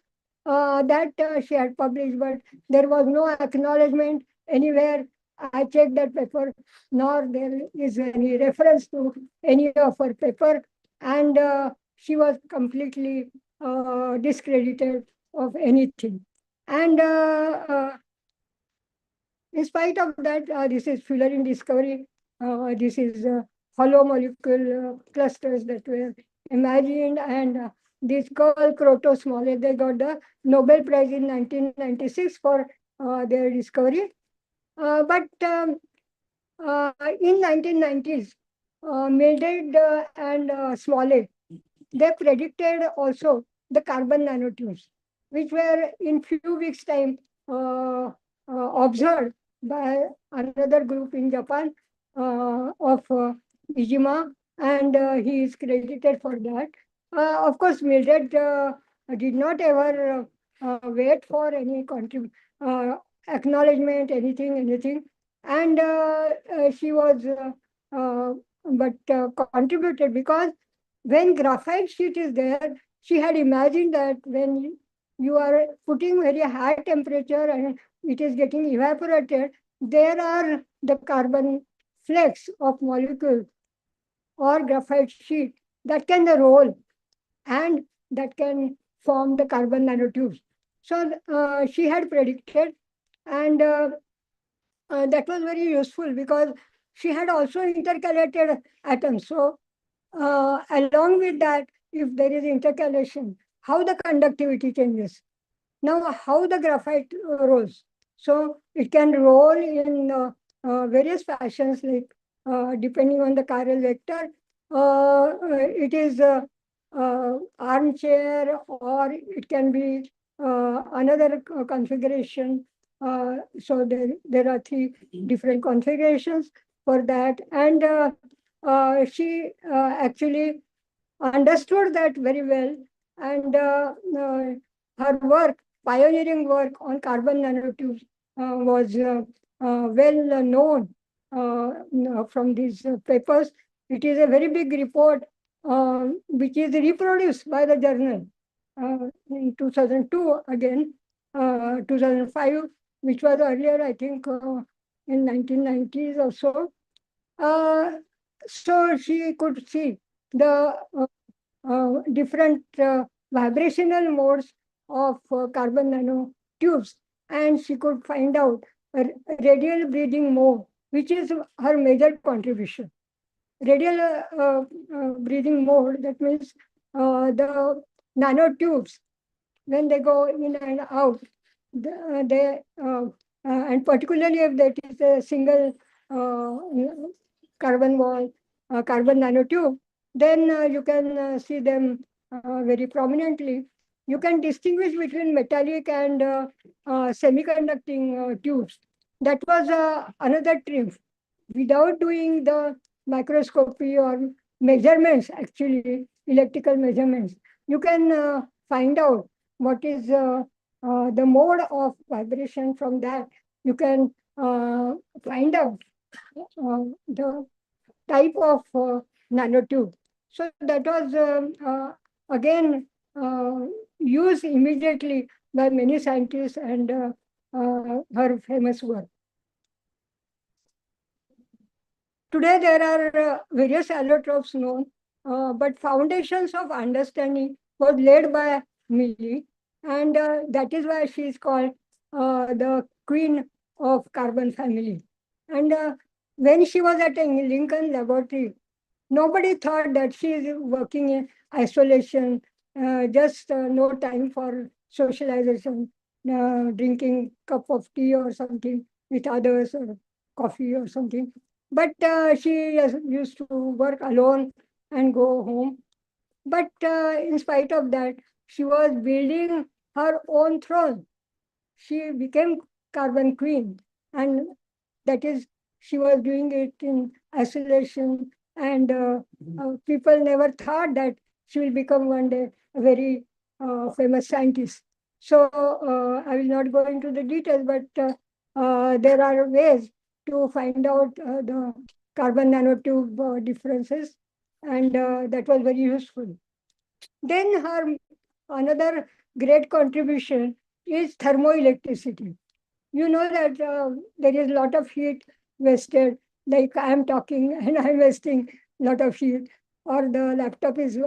that she had published, but there was no acknowledgement anywhere. I checked that paper, nor there is any reference to any of her paper, and she was completely discredited of anything. And in spite of that, this is fullerene discovery. This is hollow molecule clusters that were imagined, and this girl Kroto Smollett, they got the Nobel Prize in 1996 for their discovery. But in 1990s, Mildred and Smollett, they predicted also the carbon nanotubes, which were in few weeks' time observed by another group in Japan of Ijima, and he is credited for that. Of course, Mildred did not ever wait for any acknowledgement, anything, and she was, but contributed because when graphite sheet is there, she had imagined that when you are putting very high temperature and it is getting evaporated, there are the carbon flakes of molecules or graphite sheet that can roll and that can form the carbon nanotubes. So she had predicted, and that was very useful because she had also intercalated atoms. So along with that, if there is intercalation, how the conductivity changes. Now, how the graphite rolls. So it can roll in various fashions, like depending on the chiral vector. It is armchair, or it can be another configuration. So there are three different configurations for that. And she actually understood that very well. And her work, pioneering work on carbon nanotubes was well known from these papers. It is a very big report which is reproduced by the journal in 2002 again, 2005, which was earlier, I think, in 1990s or so. So she could see the different vibrational modes of carbon nanotubes, and she could find out a radial breathing mode, which is her major contribution. Radial breathing mode, that means the nanotubes, when they go in and out, and particularly if that is a single carbon wall, carbon nanotube, then you can see them very prominently. You can distinguish between metallic and semiconducting tubes. That was another trick. Without doing the microscopy or measurements, actually, electrical measurements, you can find out what is the mode of vibration. From that. You can find out the type of nanotube. So that was again used immediately by many scientists, and her famous work. Today there are various allotropes known, but foundations of understanding was laid by Millie, and that is why she is called the queen of carbon family. And when she was at a Lincoln laboratory, nobody thought that she is working in isolation, just no time for socialization, drinking cup of tea or something with others, or coffee or something. But she used to work alone and go home. But in spite of that, she was building her own throne. She became carbon queen, and that is, she was doing it in isolation, and people never thought that she will become one day a very famous scientist. So I will not go into the details, but there are ways to find out the carbon nanotube differences, and that was very useful. Then her another great contribution is thermoelectricity. You know that there is a lot of heat wasted, like I am talking and I'm wasting a lot of heat, or the laptop is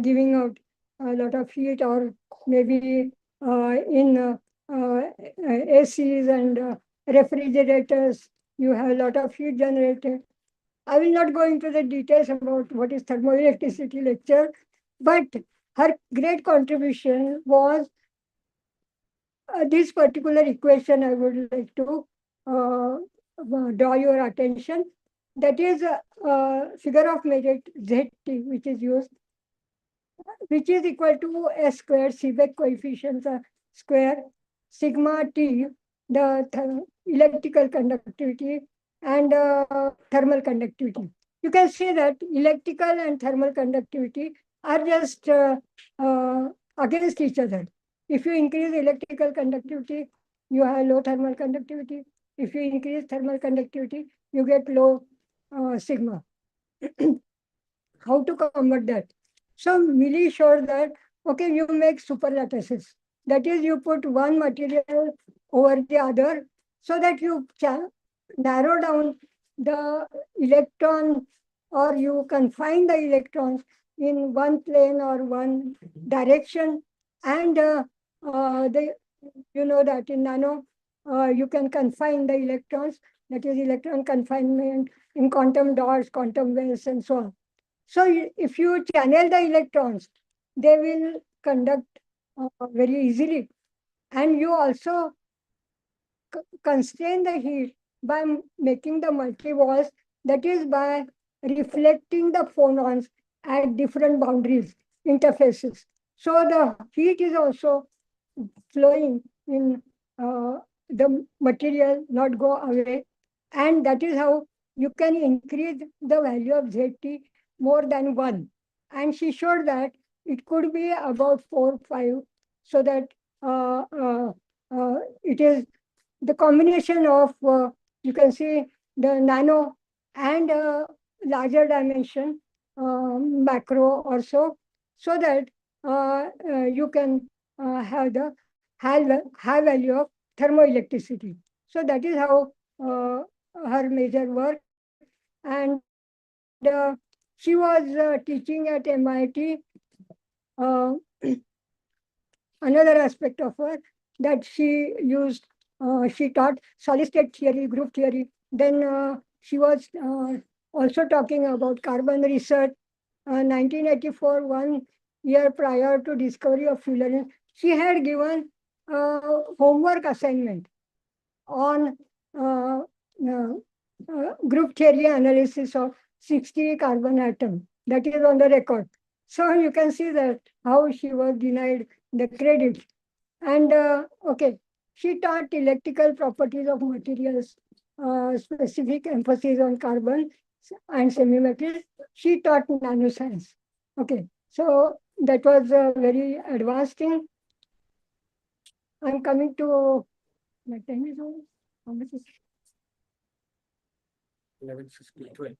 giving out a lot of heat, or maybe in ACs and refrigerators, you have a lot of heat generated. I will not go into the details about what is thermoelectricity lecture, but her great contribution was this particular equation. I would like to draw your attention. That is a figure of merit ZT, which is used, which is equal to S square, Seebeck coefficients square, sigma T, the electrical conductivity, and thermal conductivity. You can see that electrical and thermal conductivity are just against each other. If you increase electrical conductivity, you have low thermal conductivity. If you increase thermal conductivity, you get low sigma. How to convert that? So Millie showed that, okay, you make superlattices. That is, you put one material over the other so that you can narrow down the electron, or you confine the electrons in one plane or one direction. And you know that in nano, you can confine the electrons, that is electron confinement in quantum dots, quantum wells, and so on. So if you channel the electrons, they will conduct very easily. And you also constrain the heat by making the multi-walls, that is by reflecting the phonons at different boundaries, interfaces. So the heat is also flowing in the material, not go away. And that is how you can increase the value of ZT more than 1. And she showed that it could be about 4, 5, so that it is the combination of, you can see the nano and larger dimension, macro also, so that you can have the high value of thermoelectricity. So that is how her major work. And she was teaching at MIT. Another aspect of her that she used, she taught solid state theory, group theory. Then she was also talking about carbon research. 1984, 1 year prior to discovery of fullerenes, she had given homework assignment on group theory analysis of 60 carbon atom. That is on the record. So you can see that how she was denied the credit. And okay, she taught electrical properties of materials, specific emphasis on carbon and semimetals. She taught nanoscience. Okay, so that was a very advanced thing. I'm coming to my time is over. How much is 11, 15, 12.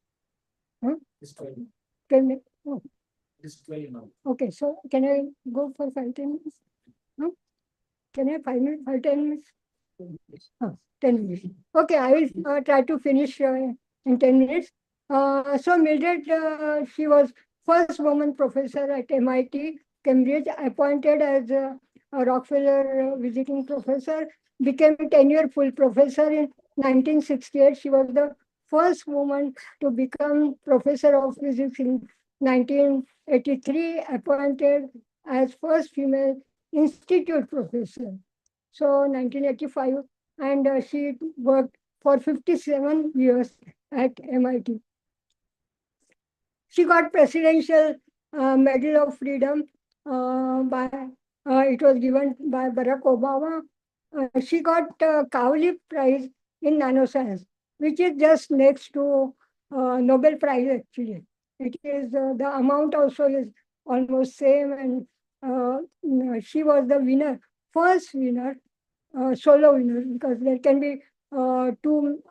Huh? It's 12. 12 minutes? Oh, It's 12 now. okay, so can I go for 5, 10 minutes? No? Can I have 5 minutes, 5, 10 minutes? Oh, 10 minutes. Okay, I will try to finish in 10 minutes. So Mildred, she was first woman professor at MIT, Cambridge, appointed as a Rockefeller visiting professor, became tenure full professor in 1968. She was the first woman to become professor of physics in 1983, appointed as first female institute professor. So 1985, and she worked for 57 years at MIT. She got Presidential Medal of Freedom it was given by Barack Obama. She got Cowley Prize in Nanoscience, which is just next to Nobel Prize actually. It is the amount also is almost same, and she was the winner, first winner, solo winner, because there can be two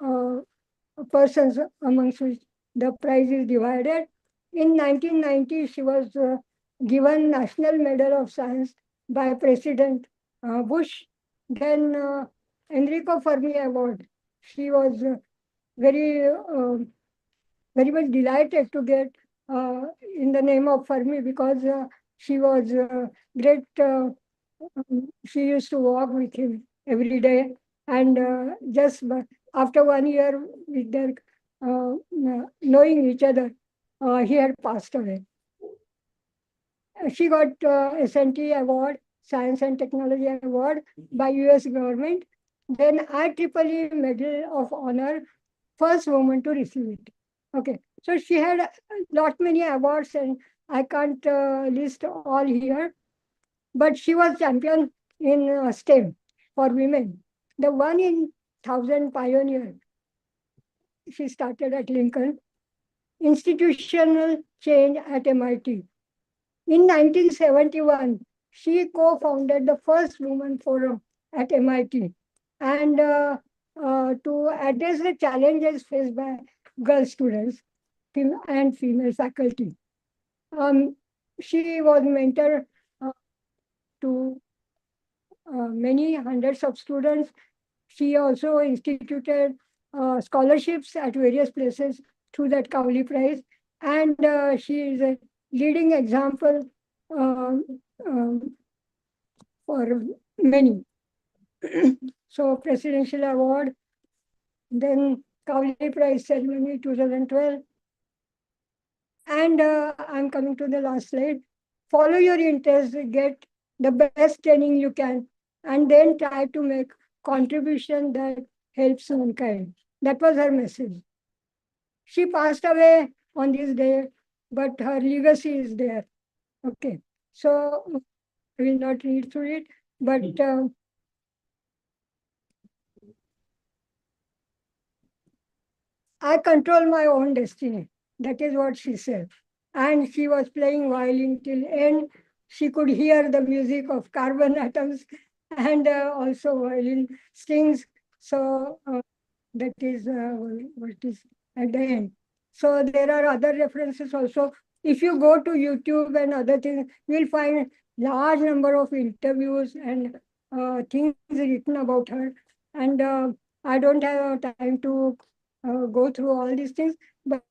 persons amongst which the prize is divided. In 1990, she was given National Medal of Science by President Bush. Then Enrico Fermi Award. She was very very much delighted to get in the name of Fermi, because she was great. She used to walk with him every day, and after 1 year with their knowing each other, he had passed away. She got SNT Award, Science and Technology Award by US government. Then IEEE Medal of Honor, first woman to receive it. Okay, so she had lot many awards, and I can't list all here, but she was champion in STEM for women. The one in 1000 pioneer, she started at Lincoln. Institutional change at MIT. In 1971, she co-founded the first women forum at MIT, and to address the challenges faced by girl students and female faculty. She was mentor to many hundreds of students. She also instituted scholarships at various places through that Cowley Prize, and she is a leading example for many. So Presidential Award, then Cowley Prize ceremony 2012. And I'm coming to the last slide. Follow your interest, get the best training you can, and then try to make contribution that helps mankind. That was her message. She passed away on this day, but her legacy is there. Okay, so I will not read through it, but I control my own destiny. That is what she said. And she was playing violin till end. She could hear the music of carbon atoms and also violin strings. So that is what is at the end. So there are other references also. If you go to YouTube and other things, you'll find large number of interviews and things written about her. And I don't have time to go through all these things, but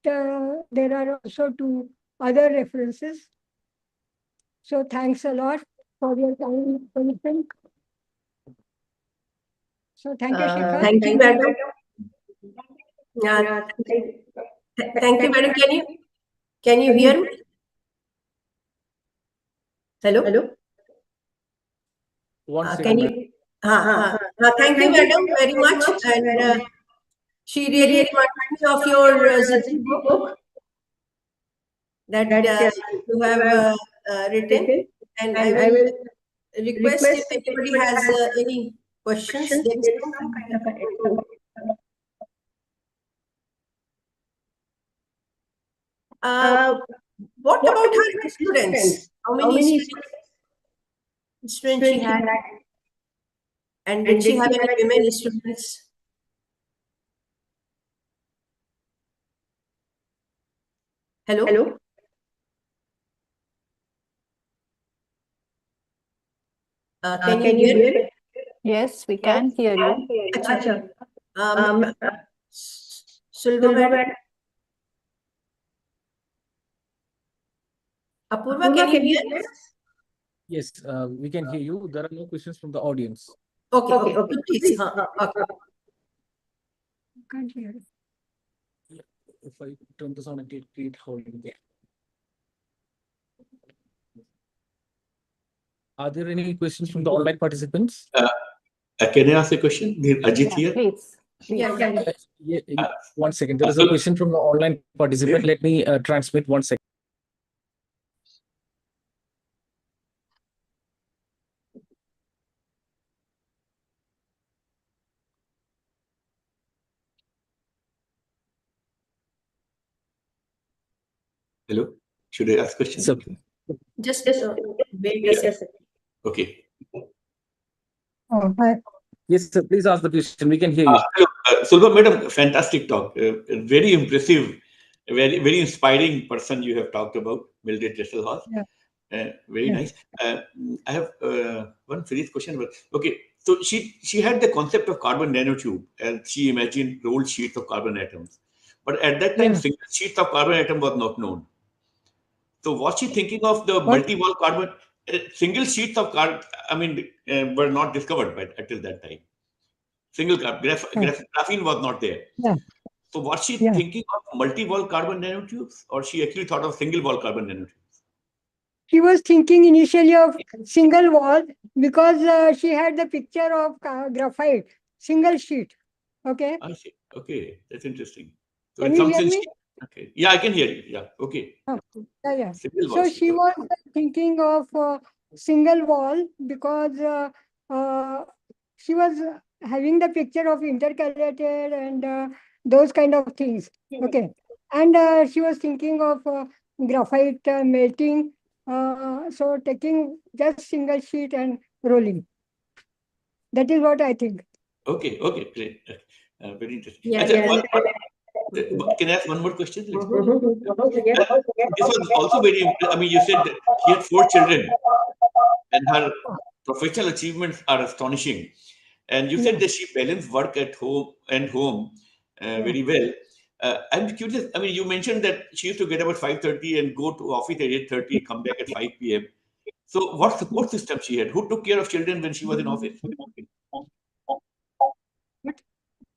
there are also two other references. So thanks a lot for your time and attention. So thank you, Shikha. Thank you, madam. Thank you, madam. Can you hear me? Hello? One Can second. you? Thank you, madam, very much. And she really reminded me of your Ziti book that you have written. And I will request if anybody has any questions. There is some kind of echo. What about her students? How many students she had? And did she have any women students? Hello? Can you hear me? Yes, we can hear you. Acha. Sulabha madam. Apurva, can you hear us? Yes, we can hear you. There are no questions from the audience. Okay, please. Okay. Can't hear. Yeah. If I turn this on and create holding there. Are there any questions from the online participants? Can I ask a question? Ajit here. Please. Yeah, 1 second. There is a question from the online participant. Let me transmit 1 second. Hello. Should I ask questions? So, Just wait a second. Okay. Oh, hi. yes, sir, please ask the question. We can hear you. Hello, Sulabha madam, fantastic talk. Very impressive, very inspiring person you have talked about, Mildred Dresselhaus. Yeah. Very Yeah. nice. I have one serious question. Okay, so she had the concept of carbon nanotube, and she imagined rolled sheets of carbon atoms. But at that time, Yeah. single sheets of carbon atom was not known. So was she thinking of the What? multi-wall carbon? Single sheets of carbon, I mean, were not discovered by until that time. Single carbon, graphene was not there. Yeah. So was she Yeah. thinking of multi-wall carbon nanotubes, or she actually thought of single-wall carbon nanotubes? She was thinking initially of single wall because she had the picture of graphite, single sheet. Okay. I see. Okay, that's interesting. So Can in you some hear sense, me? okay. Yeah, I can hear you. Yeah. Okay. Yeah, yeah. Single So wall. she was thinking of single wall because she was having the picture of intercalated and those kind of things. Okay. And she was thinking of graphite melting. So taking just single sheet and rolling. That is what I think. Okay. Okay. Great. Very interesting. Yeah, Achha, yeah. can I ask one more question? Yeah. This was also very. I mean, you said that she had 4 children, and her professional achievements are astonishing. And you said Yeah. that she balanced work at home and home very well. I'm curious. I mean, you mentioned that she used to get up at 5:30 and go to office at 8:30, come back at 5 p.m. So, what support system she had? Who took care of children when she was in office?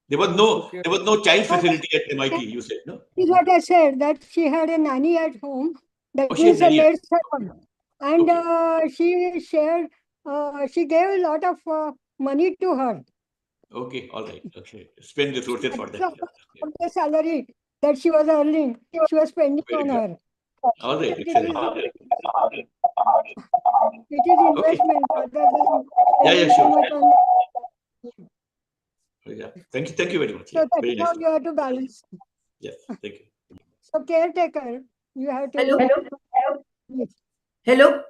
There was no child facility at MIT. You said no. Is what I said, that she had a nanny at home. That Oh, she had means a nanny at maid servant. And she shared, she gave a lot of money to her. Okay, all right. Okay, spend resources for that. So, Yeah. of the salary that she was earning, she was spending Very on good. her. All right, It excellent. is investment rather than Yeah, yeah, spending so sure. much on. Yeah, thank you very much. So Yeah, that very is nice. how you have to balance. Yes, thank you. So caretaker, you have to. Hello. Yes. Hello.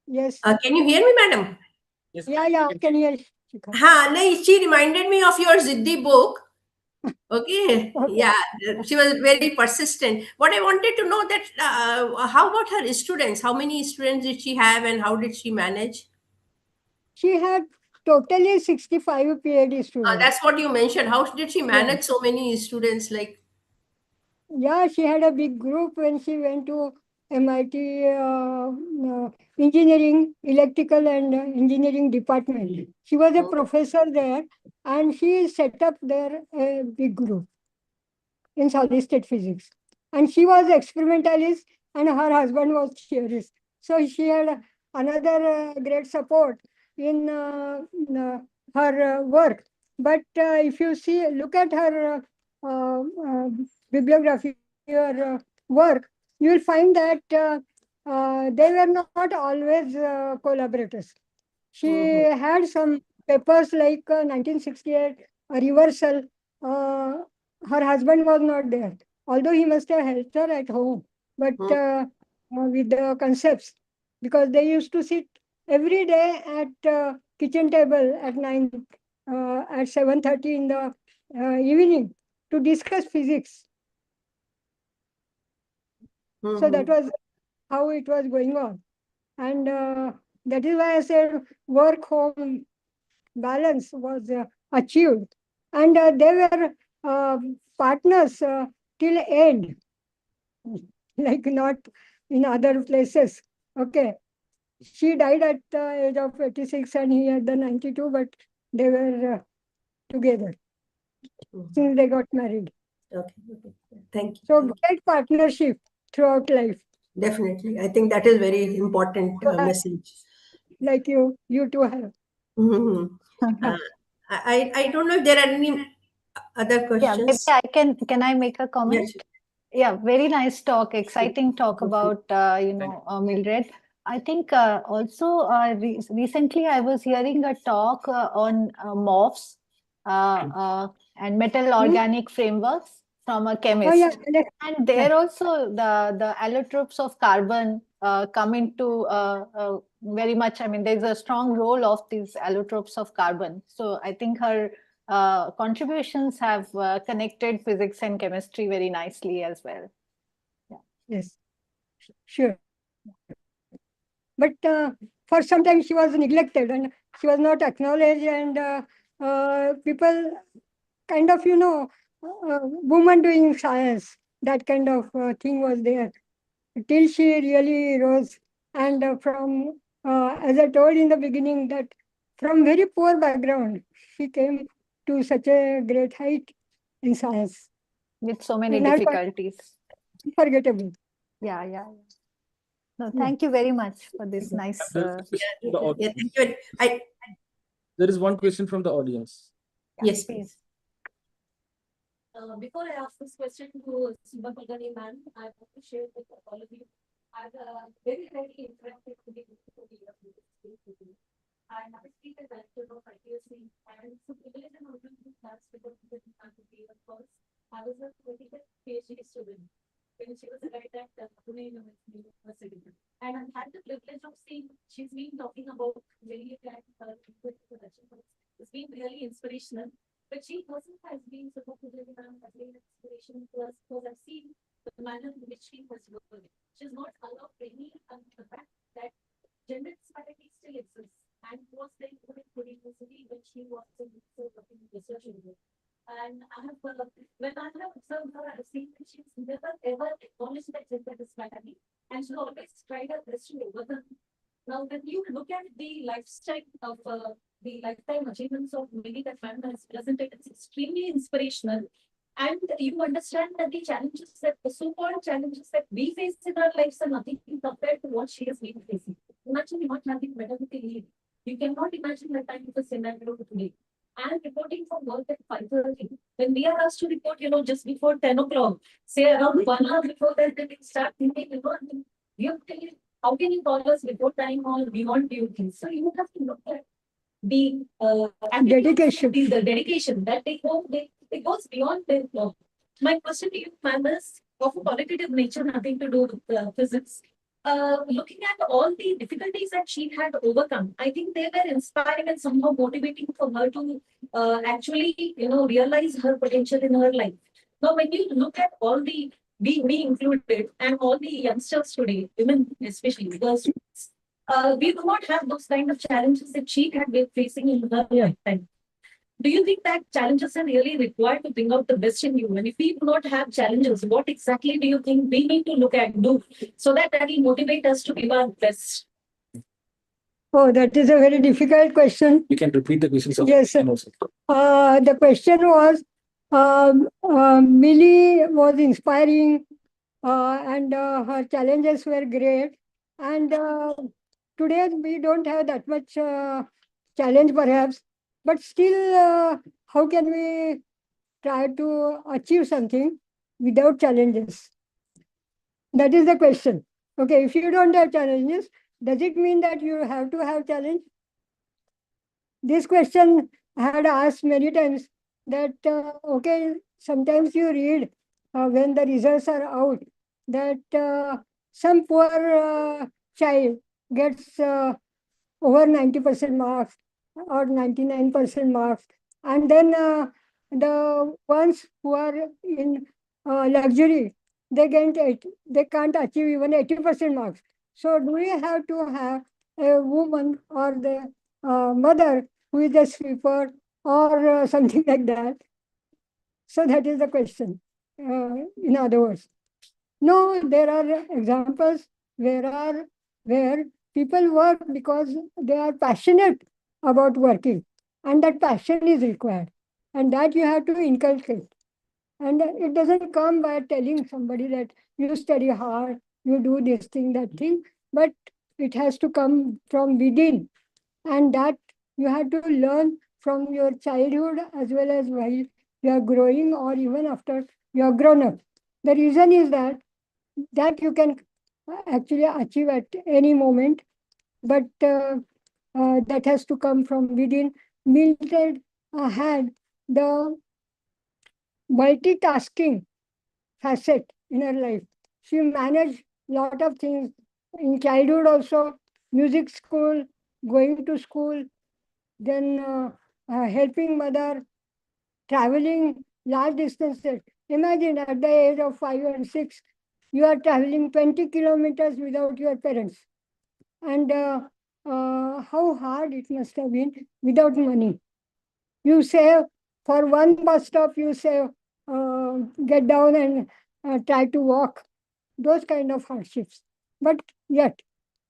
Yes. Can you hear me, madam? Yes, Yeah, yeah, I can hear. Shikha. No, she reminded me of your Ziddi book. Okay. Okay. Yeah, she was very persistent. What I wanted to know that how about her students? How many students did she have, and how did she manage? She had totally 65 PhD students. That's what you mentioned. How did she Yeah. manage so many students? Like, Yeah, she had a big group when she went to MIT engineering, electrical and engineering department. She was a professor there and she set up there a big group in solid state physics. And she was experimentalist and her husband was theorist. So she had another great support in her work. But if you see, look at her bibliography or work, you will find that they were not always collaborators. She had some papers like 1968, a reversal. Her husband was not there, although he must have helped her at home, but with the concepts, because they used to sit every day at kitchen table at 7:30 in the evening to discuss physics. So that was how it was going on. And that is why I said work-home balance was achieved. And they were partners till end, like not in other places. Okay. She died at the age of 86 and he at the 92, but they were together since they got married. okay. Thank you. So great partnership throughout life, Definitely. I think that is very important message. like you two have. Mhm. I don't know if there are any other Yeah, maybe questions. can I make a comment? Yes. Yeah, very nice talk, exciting talk about Mildred. I think also recently I was hearing a talk on MOFs and metal organic frameworks. from a Oh, chemist. yeah. And there also the allotropes of carbon come into very much, I mean, there's a strong role of these allotropes of carbon. So I think her contributions have connected physics and chemistry very nicely as well. Yes, sure. But for some time she was neglected and she was not acknowledged, and people kind of, woman doing science, that kind of thing was there till she really rose. And as I told in the beginning, that from very poor background, she came to such a great height in science. With so many In her difficulties. Unforgettable. Yeah, yeah. No, Yeah. thank you very much for this nice. There is a question from the Yeah, audience. thank you. There is one question from the audience. Yes, please. Before I ask this question to Sulabha Kulkarni ma'am, I want to share with all of you. I've very rarely interacted with the community. I have a speaker director of IISER and it's a privilege and honor to class because of course, I was a critical PhD student when she was right at Pune University. And I've had the privilege of seeing she's been talking about very production. It's been really inspirational. But she herself has been supportive and has been inspiration to us because I've seen the manner in which she has worked. She's not allowed any the fact that gender disparity still exists and was there in Pune University when she was in research. And I have, when I have observed her, I've seen that she's never ever acknowledged that gender disparity and she's always tried her best to overcome. Now, when you look at the lifestyle of the lifetime achievements of many that man has presented, it's extremely inspirational. And you understand that the challenges that the so-called challenges that we face in our lives are nothing compared to what she has been facing. Imagine not having maternity leave. You cannot imagine the time of a scenario today. And reporting from work at 5:30. When we are asked to report, just before 10 o'clock, say around 1 hour before that, then we start thinking, how can you call us before time or beyond duty? So you have to look at the Dedication. The dedication that they it goes beyond their job. My question to you, ma'am, is of a qualitative nature, nothing to do with physics. Looking at all the difficulties that she had overcome, I think they were inspiring and somehow motivating for her to actually, realize her potential in her life. Now, when you look at all the we included and all the youngsters today, women especially, because we do not have those kind of challenges that she had been facing in her lifetime. Do you think that challenges are really required to bring out the best in you? And if we do not have challenges, what exactly do you think we need to look at, do, so that will motivate us to give our best? Oh, that is a very difficult question. You can repeat the question. So Yes, sir. The question was, Millie was inspiring and her challenges were great. And today we don't have that much challenge perhaps, but still, how can we try to achieve something without challenges? That is the question. Okay, if you don't have challenges, does it mean that you have to have challenge? This question I had asked many times that, okay, sometimes you read when the results are out that some poor child gets over 90% marks or 99% marks. And then the ones who are in luxury, they can't achieve even 80% marks. So do we have to have a woman or the mother who is a sweeper or something like that? So that is the question, in other words. No, there are examples where people work because they are passionate about working, and that passion is required, and that you have to inculcate. And it doesn't come by telling somebody that you study hard, you do this thing, that thing, but it has to come from within, and that you have to learn from your childhood as well as while you are growing or even after you are grown up. The reason is that you can actually achieve at any moment, but that has to come from within. Mildred had the multitasking facet in her life. She managed lot of things in childhood also, music school, going to school, then helping mother, traveling large distances. Imagine at the age of 5 and 6, you are traveling 20 kilometers without your parents. And how hard it must have been without money. You save for one bus stop, you save, get down and try to walk. Those kind of hardships. But yet,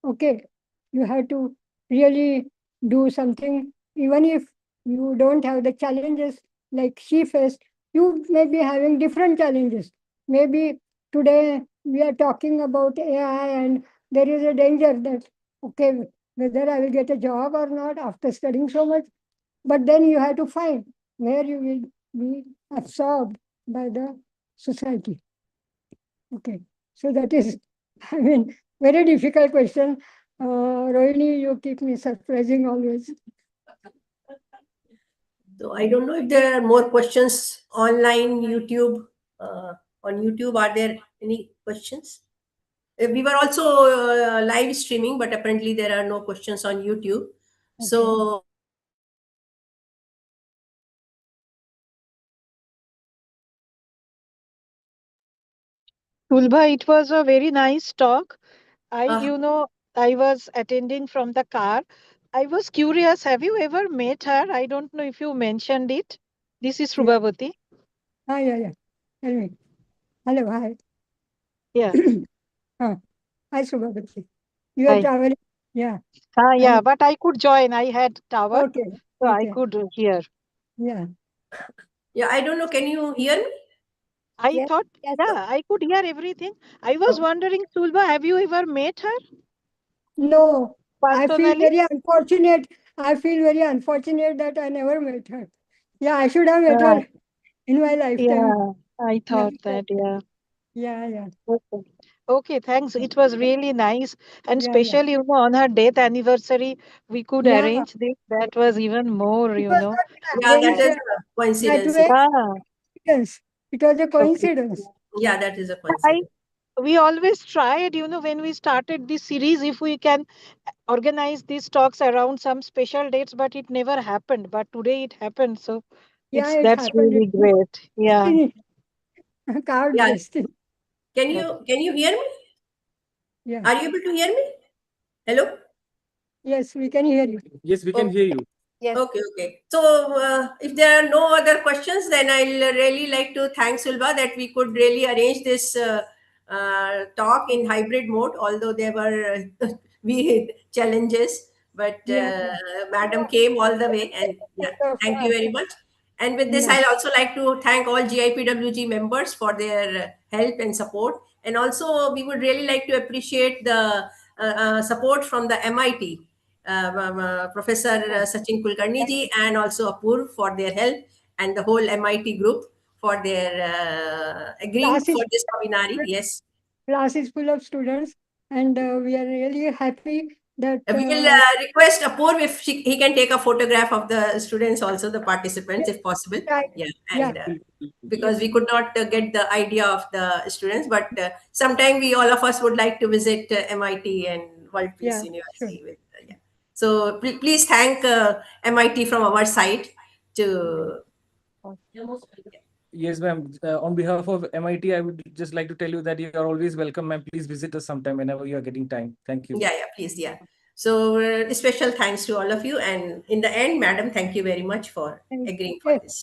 okay, you have to really do something, even if you don't have the challenges like she faced, you may be having different challenges. Maybe today we are talking about AI and there is a danger that, okay, whether I will get a job or not after studying so much, but then you have to find where you will be absorbed by the society. Okay, so that is, I mean, very difficult question. Rohini, you keep me surprising always. So I don't know if there are more questions online, YouTube. On YouTube, are there any questions? We were also live streaming, but apparently there are no questions on YouTube. So Sulabha, it was a very nice talk. uh, I was attending from the car. I was curious, have you ever met her? I don't know if you mentioned it. This is Yeah. Shrubhavati. Yeah. Tell me. Hello, hi. Yeah. Hi, Subhabati. You are Hi. traveling? Yeah. Yeah, but I could join. I had tower, Okay. so I Okay. could hear. Yeah. yeah, I don't know. Can you hear me? I Yes. thought, Yes. yeah, I could hear everything. I was Okay. wondering, Sulabha, have you ever met her No, I feel personally? very unfortunate. I feel very unfortunate that I never met her. Yeah, I should have met Uh, her in my lifetime. yeah, I Yeah. thought that, yeah. Yeah. Okay. Okay, thanks. It was really nice. And Yeah. especially, on her death anniversary, we could Yeah. arrange this. That was even more, It was not Yeah, that arranged is a that coincidence. way. Ah, Coincidence. It was a okay. coincidence. Yeah, that is a I coincidence. we always tried, when we started this series, if we can organize these talks around some special dates, but it never happened. But today it happened, so Yeah, it that's happened. really great. Yeah. Destiny. Carved Yeah. destiny. Can you hear me? Yeah. Are you able to hear me? Hello? Yes, we can hear you. Yes, we can Okay. hear you. Yes. Okay. So, if there are no other questions, then I'll really like to thank Sulabha that we could really arrange this talk in hybrid mode, although there were we challenges, but Yeah. Madam came all the way, and yeah, thank you very much. And with this, No. I'll also like to thank all GIPWG members for their help and support. And also, we would really like to appreciate the support from the MIT. Professor Sachin Kulkarni ji and also Apurv for their help, and the whole MIT group for their agreeing Class for is this webinar. Yes, class is full of students, and we are really happy that we will request Apurv if he can take a photograph of the students, also the participants, if possible. right. Yeah, Yeah. and because we could not get the idea of the students, but sometime we all of us would like to visit MIT and World Peace Yeah. Sure. University. With yeah. So please thank MIT from our side to. Yes, ma'am. On behalf of MIT, I would just like to tell you that you are always welcome, ma'am. Please visit us sometime whenever you are getting time. Thank you. Yeah, please, yeah. So special thanks to all of you, and in the end, madam, thank you very much for agreeing for Yes. this.